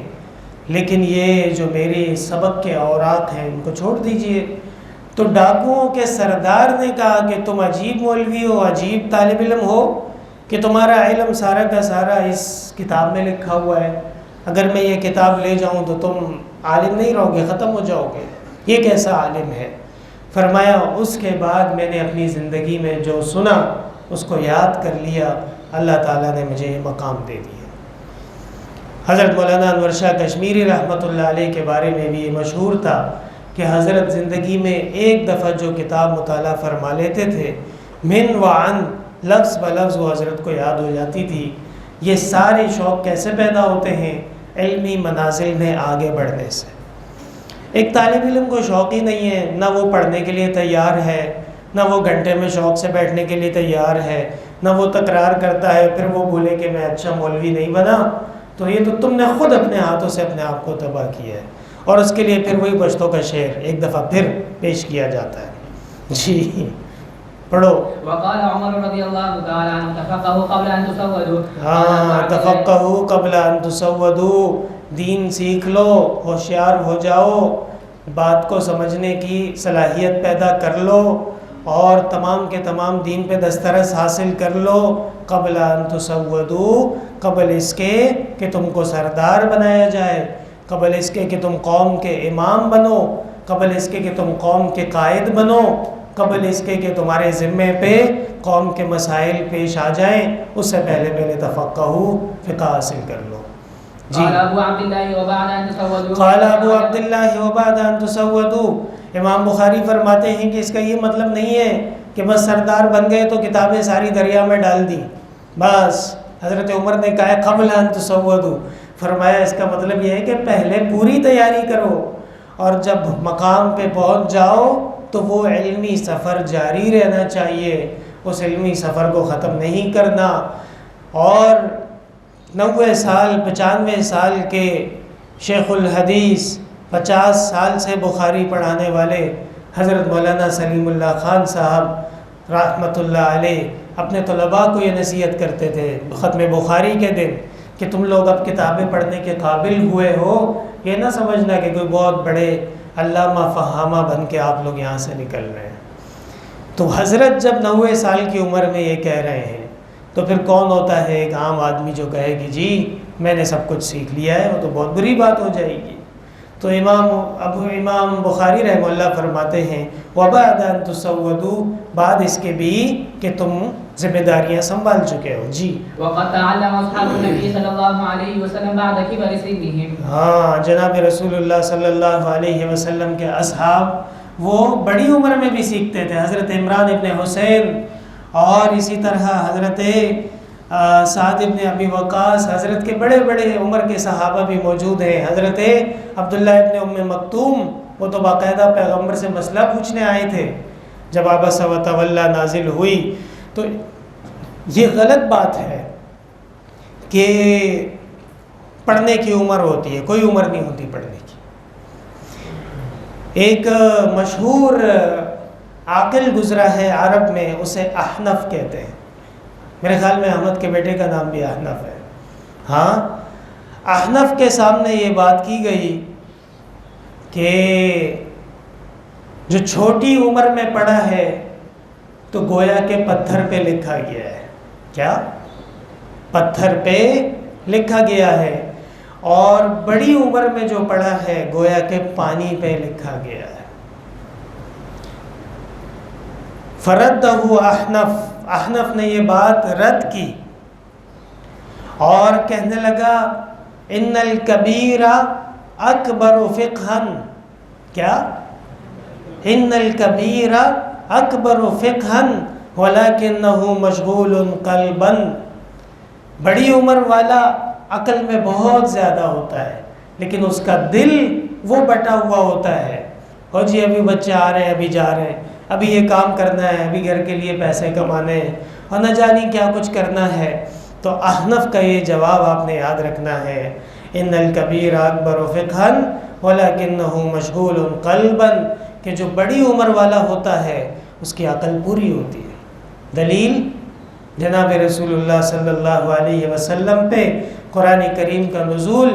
Speaker 1: لیکن یہ جو میرے سبق کے اوراق ہیں ان کو چھوڑ دیجئے۔ تو ڈاکوؤں کے سردار نے کہا کہ تم عجیب مولوی ہو، عجیب طالب علم ہو کہ تمہارا علم سارا کا سارا اس کتاب میں لکھا ہوا ہے، اگر میں یہ کتاب لے جاؤں تو تم عالم نہیں رہو گے، ختم ہو جاؤ گے، یہ کیسا عالم ہے؟ فرمایا اس کے بعد میں نے اپنی زندگی میں جو سنا اس کو یاد کر لیا، اللہ تعالیٰ نے مجھے یہ مقام دے دیا۔ حضرت مولانا انور شاہ کشمیری رحمۃ اللہ علیہ کے بارے میں بھی یہ مشہور تھا کہ حضرت زندگی میں ایک دفعہ جو کتاب مطالعہ فرما لیتے تھے، من و عن، لفظ بلفظ وہ حضرت کو یاد ہو جاتی تھی۔ یہ سارے شوق کیسے پیدا ہوتے ہیں؟ علمی منازل میں آگے بڑھنے سے۔ ایک طالب علم کو شوق ہی نہیں ہے، نہ وہ پڑھنے کے لیے تیار ہے، نہ وہ گھنٹے میں شوق سے بیٹھنے کے لیے تیار ہے، نہ وہ تکرار کرتا ہے پھر وہ بولے کہ میں اچھا مولوی نہیں بنا، تو یہ تو تم نے خود اپنے ہاتھوں سے اپنے آپ کو تباہ کیا ہے۔ اور اس کے لیے پھر وہی پشتوں کا شعر ایک دفعہ پھر پیش کیا جاتا ہے۔ جی پڑھو۔
Speaker 2: وقال عمر رضی اللہ تعالی عنہ تفقهوا قبل ان تسودوا۔
Speaker 1: ہاں، تفقهوا قبل ان تسودوا، دین سیکھ لو، ہوشیار ہو جاؤ، بات کو سمجھنے کی صلاحیت پیدا کر لو اور تمام کے تمام دین پہ دسترس حاصل کر لو۔ قبل ان تسودوا، قبل اس کے کہ تم کو سردار بنایا جائے، قبل اس کے کہ تم قوم کے امام بنو، قبل اس کے کہ تم قوم کے قائد بنو، قبل اس کے کہ تمہارے ذمے پہ قوم کے مسائل پیش آ جائیں، اس سے پہلے تفقہو، فقہ حاصل کر لو۔ جی
Speaker 2: قال ابو عبد الله وبعد ان تسودوا
Speaker 1: قال ابو عبد اللہ وبعد ان تسودوا، امام بخاری فرماتے ہیں کہ اس کا یہ مطلب نہیں ہے کہ بس سردار بن گئے تو کتابیں ساری دریا میں ڈال دی بس۔ حضرت عمر نے کہا قبل ان تسودوا، فرمایا اس کا مطلب یہ ہے کہ پہلے پوری تیاری کرو، اور جب مقام پہ پہنچ جاؤ تو وہ علمی سفر جاری رہنا چاہیے، اس علمی سفر کو ختم نہیں کرنا۔ اور 90 سال 95 سال کے شیخ الحدیث، 50 سال سے بخاری پڑھانے والے حضرت مولانا سلیم اللہ خان صاحب رحمۃ اللہ علیہ اپنے طلباء کو یہ نصیحت کرتے تھے ختم بخاری کے دن کہ تم لوگ اب کتابیں پڑھنے کے قابل ہوئے ہو، یہ نہ سمجھنا کہ کوئی بہت بڑے علامہ فہامہ بن کے آپ لوگ یہاں سے نکل رہے ہیں۔ تو حضرت جب 90 سال کی عمر میں یہ کہہ رہے ہیں تو پھر کون ہوتا ہے ایک عام آدمی جو کہے کہ جی میں نے سب کچھ سیکھ لیا ہے، وہ تو بہت بری بات ہو جائے گی۔ تو امام بخاری رحمہ اللہ فرماتے ہیں وَبَعْدَ أَن تُسَوَّدُوا، بعد اس کے بھی کہ تم ذمہ داریاں سنبھال چکے ہو۔ جی
Speaker 2: وقد تعلم اصحاب النبي صلی اللہ علیہ وسلم بعد كبر سنهم،
Speaker 1: ہاں جناب رسول اللہ صلی اللہ علیہ وسلم کے اصحاب وہ بڑی عمر میں بھی سیکھتے تھے۔ حضرت عمران ابن حسین اور اسی طرح حضرت سعد ابن ابی وقاص، حضرت کے بڑے بڑے عمر کے صحابہ بھی موجود ہیں۔ حضرت عبداللہ ابن ام مکتوم، وہ تو باقاعدہ پیغمبر سے مسئلہ پوچھنے آئے تھے جب عبس و تولی نازل ہوئی۔ تو یہ غلط بات ہے کہ پڑھنے کی عمر ہوتی ہے، کوئی عمر نہیں ہوتی پڑھنے کی۔ ایک مشہور عاقل گزرا ہے عرب میں، اسے احنف کہتے ہیں، میرے خیال میں احمد کے بیٹے کا نام بھی احنف ہے۔ ہاں احنف کے سامنے یہ بات کی گئی کہ جو چھوٹی عمر میں پڑھا ہے تو گویا کہ پتھر پہ لکھا گیا ہے۔ کیا؟ پتھر پہ لکھا گیا ہے، اور بڑی عمر میں جو پڑھا ہے گویا کہ پانی پہ لکھا گیا ہے۔ فردہ احنف نے یہ بات رد کی اور کہنے لگا ان الکبیر اکبر فقہا، کیا؟ ان الکبیر اکبر فقہا ولکنہ مشغول قلبا، بڑی عمر والا عقل میں بہت زیادہ ہوتا ہے لیکن اس کا دل وہ بٹا ہوا ہوتا ہے۔ ہو جی ابھی بچے آ رہے ہیں، ابھی جا رہے ہیں، ابھی یہ کام کرنا ہے، ابھی گھر کے لیے پیسے کمانے ہیں، اور نہ جانی کیا کچھ کرنا ہے۔ تو احنف کا یہ جواب آپ نے یاد رکھنا ہے، ان الکبیر اکبر فقہا ولکنہ مشغول قلبا، کہ جو بڑی عمر والا ہوتا ہے اس کی عقل پوری ہوتی ہے۔ دلیل جناب رسول اللہ صلی اللہ علیہ وسلم پہ قرآن کریم کا نزول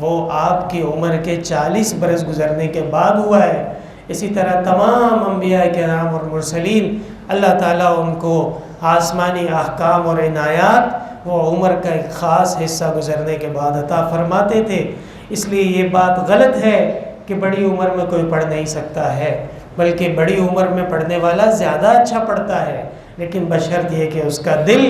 Speaker 1: وہ آپ کی عمر کے 40 برس گزرنے کے بعد ہوا ہے۔ اسی طرح تمام انبیاء کرام اور مرسلین اللہ تعالیٰ ان کو آسمانی احکام اور عنایات وہ عمر کا ایک خاص حصہ گزرنے کے بعد عطا فرماتے تھے۔ اس لیے یہ بات غلط ہے کہ بڑی عمر میں کوئی پڑھ نہیں سکتا ہے، بلکہ بڑی عمر میں پڑھنے والا زیادہ اچھا پڑھتا ہے، لیکن بشرط یہ کہ اس کا دل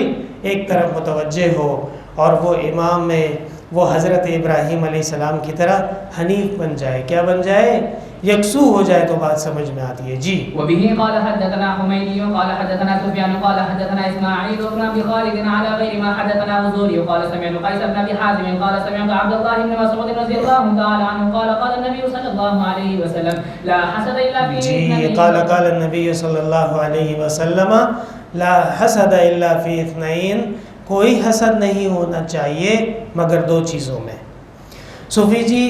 Speaker 1: ایک طرف متوجہ ہو اور وہ امام میں وہ حضرت ابراہیم علیہ السلام کی طرح حنیف بن جائے۔ کیا بن جائے؟ یکسو ہو جائے تو بات سمجھ میں آتی ہے۔ جی
Speaker 2: وبه قال حدثنا حميدي قال حدثنا سفيان قال حدثنا اسماعيل بن ابي خالد على غير ما حدثنا الزهري قال سمعت قيس بن ابي حازم قال سمعت عبد الله بن مسعود رضي الله تعالى عنه قال قال النبي صلى الله عليه وسلم لا حسد الا في
Speaker 1: جی قال النبی صلی اللہ علیہ وسلم لا حسد الا فی اثنین، کوئی حسد نہیں ہونا چاہیے مگر دو چیزوں میں۔ صوفی جی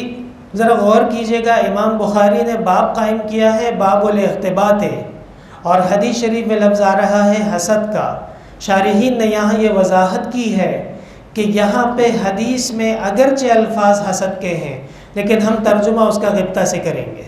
Speaker 1: ذرا غور کیجئے گا، امام بخاری نے باب قائم کیا ہے باب الاختباط، اور حدیث شریف میں لفظ آ رہا ہے حسد کا۔ شارحین نے یہاں یہ وضاحت کی ہے کہ یہاں پہ حدیث میں اگرچہ الفاظ حسد کے ہیں لیکن ہم ترجمہ اس کا غبطہ سے کریں گے،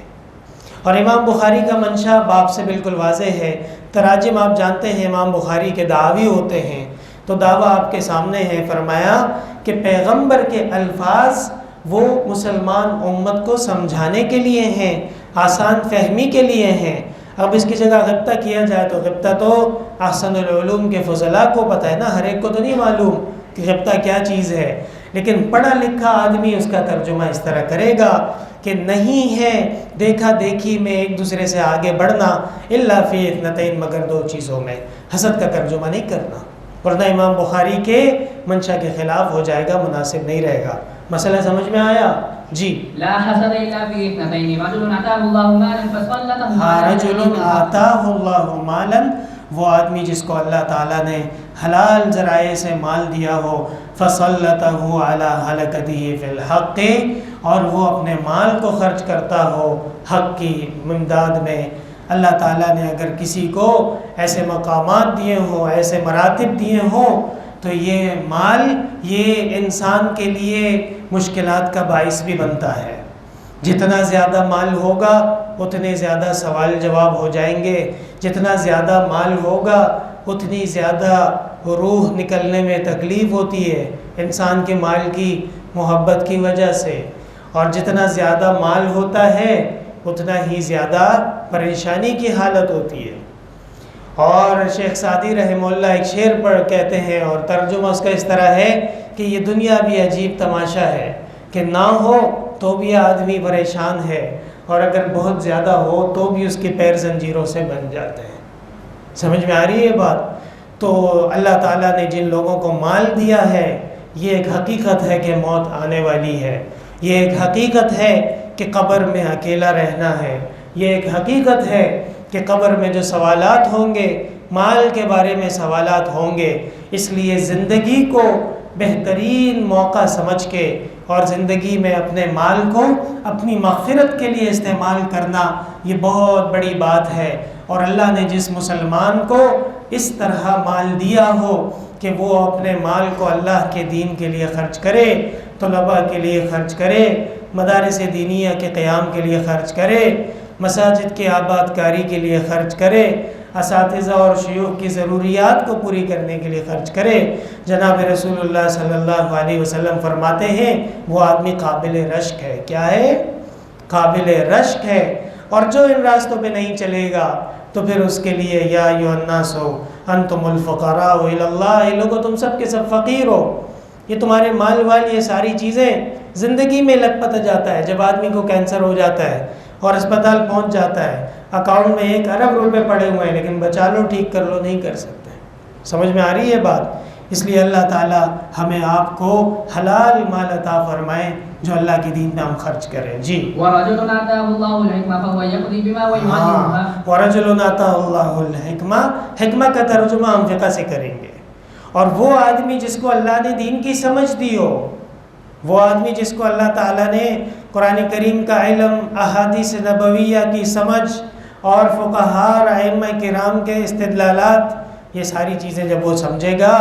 Speaker 1: اور امام بخاری کا منشا باب سے بالکل واضح ہے۔ تراجم آپ جانتے ہیں امام بخاری کے دعوی ہوتے ہیں، تو دعویٰ آپ کے سامنے ہے۔ فرمایا کہ پیغمبر کے الفاظ وہ مسلمان امت کو سمجھانے کے لیے ہیں، آسان فہمی کے لیے ہیں۔ اب اس کی جگہ غبطہ کیا جائے تو غبطہ تو احسن العلوم کے فضلاء کو پتہ ہے نا، ہر ایک کو تو نہیں معلوم کہ غبطہ کیا چیز ہے، لیکن پڑھا لکھا آدمی اس کا ترجمہ اس طرح کرے گا کہ نہیں ہے دیکھا دیکھی میں ایک دوسرے سے آگے بڑھنا الا فی اثنتین، مگر دو چیزوں میں، حسد کا ترجمہ نہیں کرنا، ورنہ امام بخاری کے منشا کے خلاف ہو جائے گا، مناسب نہیں رہے گا۔ مسئلہ سمجھ میں آیا؟ جی۔
Speaker 2: لا حسد الا فی اثنتین، رجل آتاہ اللہ مالا فسلطہ
Speaker 1: رجل آتاہ اللہ مالا، وہ آدمی جس کو اللہ تعالیٰ نے حلال ذرائع سے مال دیا ہو، فسلطہ علی ہلکتہ فی الحق، اور وہ اپنے مال کو خرچ کرتا ہو حق کی امداد میں۔ اللہ تعالیٰ نے اگر کسی کو ایسے مقامات دیے ہوں، ایسے مراتب دیے ہوں، تو یہ مال یہ انسان کے لیے مشکلات کا باعث بھی بنتا ہے۔ جتنا زیادہ مال ہوگا اتنے زیادہ سوال جواب ہو جائیں گے، جتنا زیادہ مال ہوگا اتنی زیادہ روح نکلنے میں تکلیف ہوتی ہے انسان کے مال کی محبت کی وجہ سے، اور جتنا زیادہ مال ہوتا ہے اتنا ہی زیادہ پریشانی کی حالت ہوتی ہے۔ اور شیخ سعدی رحمہ اللہ ایک شعر پر کہتے ہیں، اور ترجمہ اس کا اس طرح ہے کہ یہ دنیا بھی عجیب تماشا ہے کہ نہ ہو تو بھی آدمی پریشان ہے، اور اگر بہت زیادہ ہو تو بھی اس کے پیر زنجیروں سے بن جاتے ہیں۔ سمجھ میں آ رہی ہے بات؟ تو اللہ تعالیٰ نے جن لوگوں کو مال دیا ہے، یہ ایک حقیقت ہے کہ موت آنے والی ہے، یہ ایک حقیقت ہے کہ قبر میں اکیلا رہنا ہے، یہ ایک حقیقت ہے کہ قبر میں جو سوالات ہوں گے مال کے بارے میں سوالات ہوں گے، اس لیے زندگی کو بہترین موقع سمجھ کے اور زندگی میں اپنے مال کو اپنی مغفرت کے لیے استعمال کرنا یہ بہت بڑی بات ہے۔ اور اللہ نے جس مسلمان کو اس طرح مال دیا ہو کہ وہ اپنے مال کو اللہ کے دین کے لیے خرچ کرے، طلباء کے لیے خرچ کرے، مدارس دینیہ کے قیام کے لیے خرچ کرے، مساجد کے آباد کاری کے لیے خرچ کرے، اساتذہ اور شیوخ کی ضروریات کو پوری کرنے کے لیے خرچ کرے، جناب رسول اللہ صلی اللہ علیہ وسلم فرماتے ہیں وہ آدمی قابل رشک ہے۔ کیا ہے؟ قابل رشک ہے۔ اور جو ان راستوں پہ نہیں چلے گا تو پھر اس کے لیے یا ایھا الناس انتم الفقراء الی اللہ، لوگوں تم سب کے سب فقیر ہو، یہ تمہارے مال وال یہ ساری چیزیں زندگی میں لگ پت جاتا ہے۔ جب آدمی کو کینسر ہو جاتا ہے اور اسپتال پہنچ جاتا ہے، اکاؤنٹ میں 1 ارب روپے پڑے ہوئے ہیں، لیکن بچا لو ٹھیک کر لو نہیں کر سکتے۔ سمجھ میں آ رہی ہے بات؟ اس لیے اللہ تعالیٰ ہمیں آپ کو حلال مال عطا فرمائے جو اللہ کی دین میں ہم خرچ کریں۔ جی۔
Speaker 2: وَرَجُلٌ آتَاهُ اللَّهُ الْحِكْمَةَ فَهُوَ يَقْضِي بِمَا وَيُعَلِّمُهَا۔
Speaker 1: وَرَجُلٌ آتَاهُ اللَّهُ الْحِكْمَةَ، حکمہ کا ترجمہ ہم فقہ سے کریں گے، اور وہ آدمی جس کو اللہ نے دین کی سمجھ دی ہو، وہ آدمی جس کو اللہ تعالیٰ نے قرآن کریم کا علم، احادیث نبویہ کی سمجھ اور فقہاء اور ائمہ کرام کے استدلالات، یہ ساری چیزیں جب وہ سمجھے گا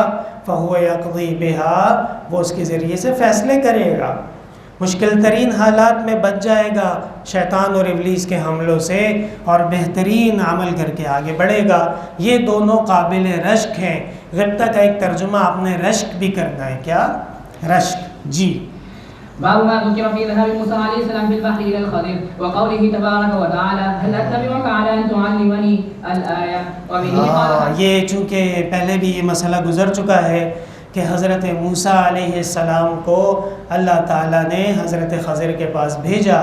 Speaker 1: فَهُوَ يَقْضِي بِهَا، وہ اس کے ذریعے سے فیصلے کرے گا، مشکل ترین حالات میں بچ جائے گا شیطان اور ابلیس کے حملوں سے، اور بہترین عمل کر کے آگے بڑھے گا۔ یہ دونوں قابل رشک ہیں۔ غبطہ کا ایک ترجمہ آپ نے رشک بھی کرنا ہے۔ کیا؟ رشک۔ جی۔
Speaker 2: باب ما ذكر في ذهاب موسى عليه السلام في البحر الى الخضر وقوله تبارك وتعالى هل اتبعك على ان تعلمني الايه وبه قال۔
Speaker 1: یہ چونکہ پہلے بھی یہ مسئلہ گزر چکا ہے کہ حضرت موسیٰ علیہ السلام کو اللہ تعالیٰ نے حضرت خضر کے پاس بھیجا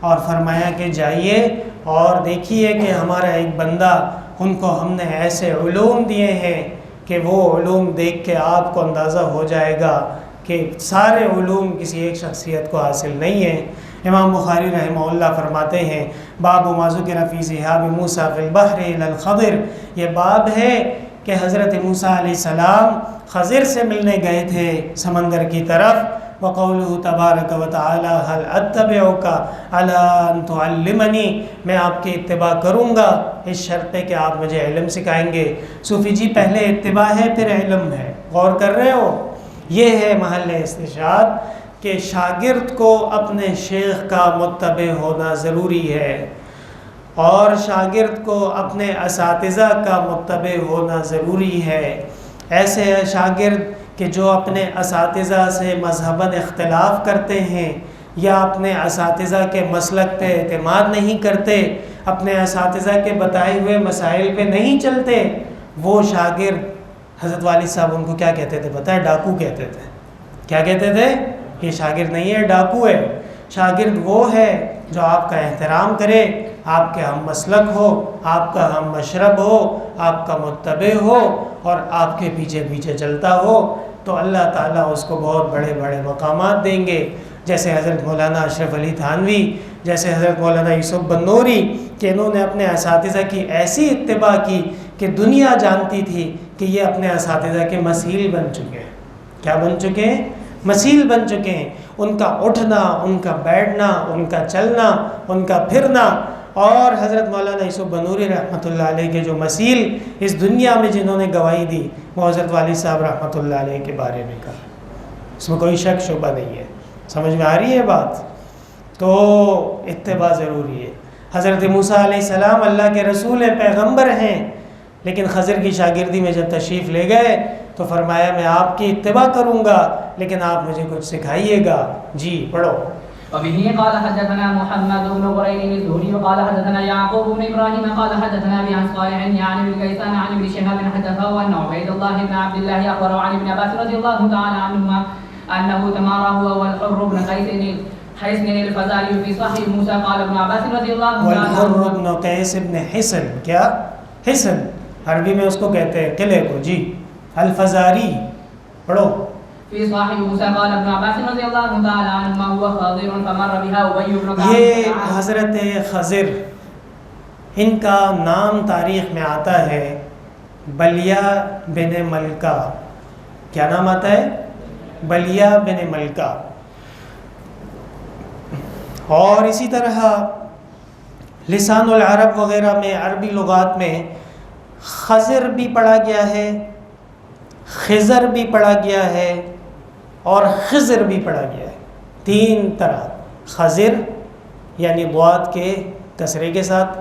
Speaker 1: اور فرمایا کہ جائیے اور دیکھیے کہ ہمارا ایک بندہ، ان کو ہم نے ایسے علوم دیے ہیں کہ وہ علوم دیکھ کے آپ کو اندازہ ہو جائے گا کہ سارے علوم کسی ایک شخصیت کو حاصل نہیں ہیں۔ امام بخاری رحمہ اللہ فرماتے ہیں باب ما ذکر فی ذهاب موسیٰ فی البحر الی الخضر، یہ باب ہے کہ حضرت موسیٰ علیہ السلام خضر سے ملنے گئے تھے سمندر کی طرف، وقولہ تبارک و تعالی هل اتبعک علی ان تعلمنی، میں آپ کی اتباع کروں گا اس شرط پہ کہ آپ مجھے علم سکھائیں گے۔ صوفی جی پہلے اتباع ہے پھر علم ہے، غور کر رہے ہو؟ یہ ہے محل استشہاد کہ شاگرد کو اپنے شیخ کا متبع ہونا ضروری ہے، اور شاگرد کو اپنے اساتذہ کا متبع ہونا ضروری ہے۔ ایسے شاگرد کہ جو اپنے اساتذہ سے مذہباً اختلاف کرتے ہیں یا اپنے اساتذہ کے مسلک پہ اعتماد نہیں کرتے، اپنے اساتذہ کے بتائے ہوئے مسائل پہ نہیں چلتے، وہ شاگرد حضرت والد صاحب ان کو کیا کہتے تھے پتہ ہے؟ ڈاکو کہتے تھے۔ کیا کہتے تھے؟ یہ شاگرد نہیں ہے، ڈاکو ہے۔ شاگرد وہ ہے جو آپ کا احترام کرے، آپ کے ہم مسلک ہو، آپ کا ہم مشرب ہو، آپ کا متبع ہو اور آپ کے پیچھے پیچھے چلتا ہو، تو اللہ تعالیٰ اس کو بہت بڑے بڑے مقامات دیں گے، جیسے حضرت مولانا اشرف علی تھانوی، جیسے حضرت مولانا یوسف بنوری، کہ انہوں نے اپنے اساتذہ کی ایسی اتباع کی کہ دنیا جانتی تھی کہ یہ اپنے اساتذہ کے مسیل بن چکے ہیں۔ کیا بن چکے ہیں؟ مسیل بن چکے ہیں۔ ان کا اٹھنا، ان کا بیٹھنا، ان کا چلنا، ان کا پھرنا، اور حضرت مولانا یوسف بنوری رحمۃ اللہ علیہ کے جو مسیل اس دنیا میں جنہوں نے گواہی دی، وہ حضرت والد صاحب رحمۃ اللہ علیہ کے بارے میں کہا، اس میں کوئی شک شبہ نہیں ہے۔ سمجھ میں آ رہی ہے بات؟ تو اتباع ضروری ہے۔ حضرت موسیٰ علیہ السلام اللہ کے رسول ہیں، پیغمبر ہیں، لیکن خضر کی شاگردی میں جب تشریف لے گئے تو فرمایا میں آپ کی اتباع کروں گا لیکن آپ مجھے کچھ سکھائیے گا۔ جی پڑھو۔
Speaker 2: وبه قال حدثنا محمد بن بريد الزهري قال حدثنا يعقوب بن ابراهيم قال حدثنا ابي عن صالح يعني بن كيسان عن ابن شهاب حدثه ان عبيد الله بن عبد الله اخبره عن ابن عباس رضي الله تعالى عنهما انه تمارى هو والحر بن حسن الفزاري في صحيح موسى قال ابن عباس رضي الله تعالى
Speaker 1: والحر بن قیس بن حسن، کیا؟ حسن عربی میں اس کو کہتے ہیں قلعے کو۔ جی الفزاری پڑھو۔
Speaker 2: في صحيح موسى قال ابن عباس رضي الله تعالى عنهما هو خاضر فمر بها ابي بن كعب۔
Speaker 1: یہ حضرت خضر، ان کا نام تاریخ میں آتا ہے بلیہ بن ملکہ۔ کیا نام آتا ہے؟ بلیہ بن ملکہ۔ اور اسی طرح لسان العرب وغیرہ میں، عربی لغات میں خضر بھی پڑھا گیا ہے، خضر بھی پڑھا گیا ہے اور خضر بھی پڑھا گیا ہے۔ تین طرح، خضر یعنی ضاد کے کسرے کے ساتھ،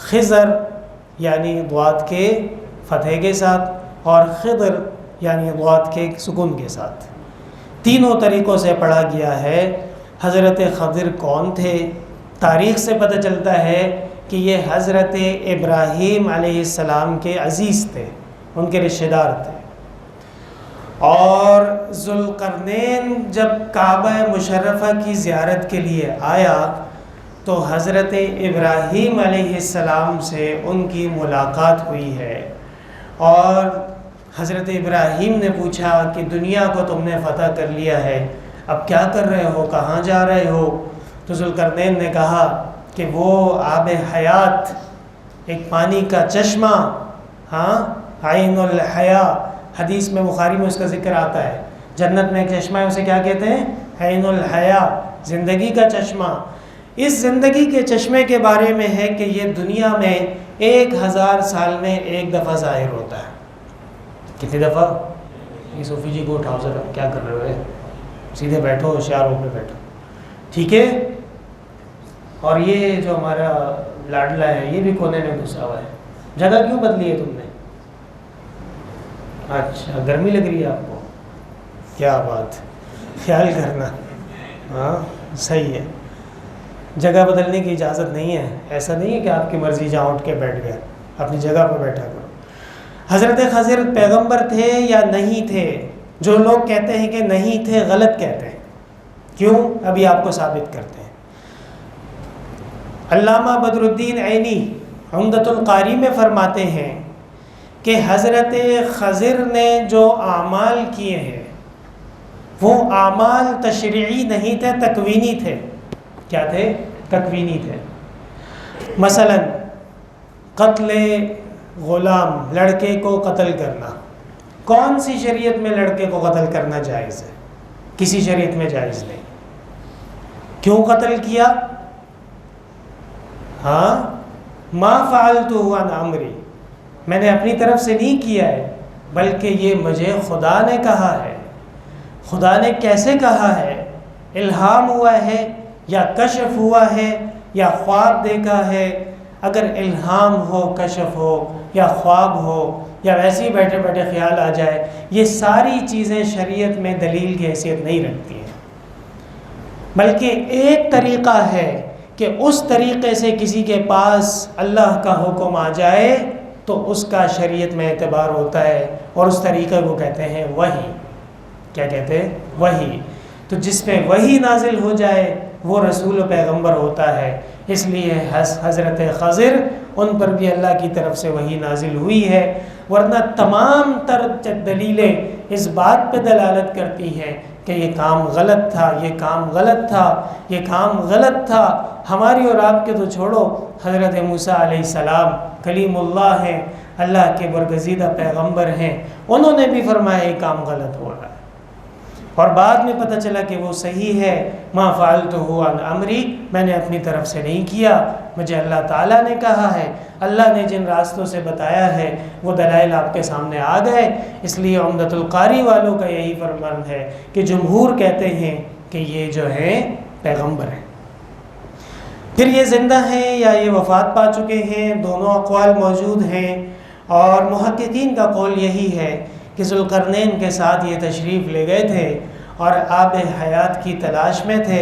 Speaker 1: خضر یعنی ضاد کے فتحے کے ساتھ، اور خضر یعنی ضاد کے سکون کے ساتھ۔ تینوں طریقوں سے پڑھا گیا ہے۔ حضرت خضر کون تھے؟ تاریخ سے پتہ چلتا ہے کہ یہ حضرت ابراہیم علیہ السلام کے عزیز تھے، ان کے رشتہ دار تھے۔ اور ذوالقرنین جب کعبہ مشرفہ کی زیارت کے لیے آیا تو حضرت ابراہیم علیہ السلام سے ان کی ملاقات ہوئی ہے، اور حضرت ابراہیم نے پوچھا کہ دنیا کو تم نے فتح کر لیا ہے، اب کیا کر رہے ہو، کہاں جا رہے ہو؟ تو ذوالقرنین نے کہا کہ وہ آب حیات، ایک پانی کا چشمہ، ہاں عین الحیا، حدیث میں بخاری میں اس کا ذکر آتا ہے، جنت میں ایک چشمہ ہے، اسے کیا کہتے ہیں؟ عین الحیا، زندگی کا چشمہ۔ اس زندگی کے چشمے کے بارے میں ہے کہ یہ دنیا میں 1000 سال میں ایک دفعہ ظاہر ہوتا ہے۔ کتنی دفعہ؟ یہ صوفی جی کو اٹھاؤ ذرا، کیا کر رہے ہو؟ سیدھے بیٹھو، ہوشیار ہو کے بیٹھو، ٹھیک ہے؟ اور یہ جو ہمارا لاڈلا ہے یہ بھی کونے میں گھسا ہوا ہے، جگہ کیوں بدلی ہے تم نے؟ اچھا گرمی لگ رہی ہے آپ کو؟ کیا بات، خیال کرنا، ہاں صحیح ہے، جگہ بدلنے کی اجازت نہیں ہے، ایسا نہیں ہے کہ آپ کی مرضی جہاں اٹھ کے بیٹھ گئے، اپنی جگہ پہ بیٹھا کرو۔ حضرت خضر پیغمبر تھے یا نہیں تھے؟ جو لوگ کہتے ہیں کہ نہیں تھے غلط کہتے ہیں۔ کیوں؟ ابھی آپ کو ثابت کرتے ہیں۔ علامہ بدر الدین عینی عمدۃ القاری میں فرماتے ہیں کہ حضرت خضر نے جو اعمال کیے ہیں وہ اعمال تشریعی نہیں تھے، تکوینی تھے۔ کیا تھے؟ تکوینی تھے۔ مثلا قتل غلام، لڑکے کو قتل کرنا، کون سی شریعت میں لڑکے کو قتل کرنا جائز ہے؟ کسی شریعت میں جائز نہیں۔ کیوں قتل کیا؟ ہاں ما فعلتہ عن امری، میں نے اپنی طرف سے نہیں کیا ہے، بلکہ یہ مجھے خدا نے کہا ہے۔ خدا نے کیسے کہا ہے؟ الہام ہوا ہے یا کشف ہوا ہے یا خواب دیکھا ہے؟ اگر الہام ہو، کشف ہو یا خواب ہو یا ویسے ہی بیٹھے بیٹھے خیال آ جائے، یہ ساری چیزیں شریعت میں دلیل کی حیثیت نہیں رکھتی ہیں، بلکہ ایک طریقہ ہے کہ اس طریقے سے کسی کے پاس اللہ کا حکم آ جائے تو اس کا شریعت میں اعتبار ہوتا ہے، اور اس طریقے کو کہتے ہیں وحی۔ کیا کہتے ہیں؟ وحی۔ تو جس پہ وحی نازل ہو جائے وہ رسول و پیغمبر ہوتا ہے۔ اس لیے حضرت خضر ان پر بھی اللہ کی طرف سے وحی نازل ہوئی ہے، ورنہ تمام تر دلیلیں اس بات پہ دلالت کرتی ہیں کہ یہ کام غلط تھا، یہ کام غلط تھا، یہ کام غلط تھا۔ ہماری اور آپ کے تو چھوڑو، حضرت موسیٰ علیہ السلام کلیم اللہ ہیں، اللہ کے برگزیدہ پیغمبر ہیں، انہوں نے بھی فرمایا یہ کام غلط ہو رہا ہے، اور بعد میں پتہ چلا کہ وہ صحیح ہے۔ ما فعلتہ عن امری، میں نے اپنی طرف سے نہیں کیا، مجھے اللہ تعالیٰ نے کہا ہے، اللہ نے جن راستوں سے بتایا ہے وہ دلائل آپ کے سامنے آ گئے۔ اس لیے عمدۃ القاری والوں کا یہی فرمان ہے کہ جمہور کہتے ہیں کہ یہ جو ہیں پیغمبر ہیں۔ پھر یہ زندہ ہیں یا یہ وفات پا چکے ہیں، دونوں اقوال موجود ہیں، اور محققین کا قول یہی ہے کہ ذوالقرنین کے ساتھ یہ تشریف لے گئے تھے اور آب حیات کی تلاش میں تھے،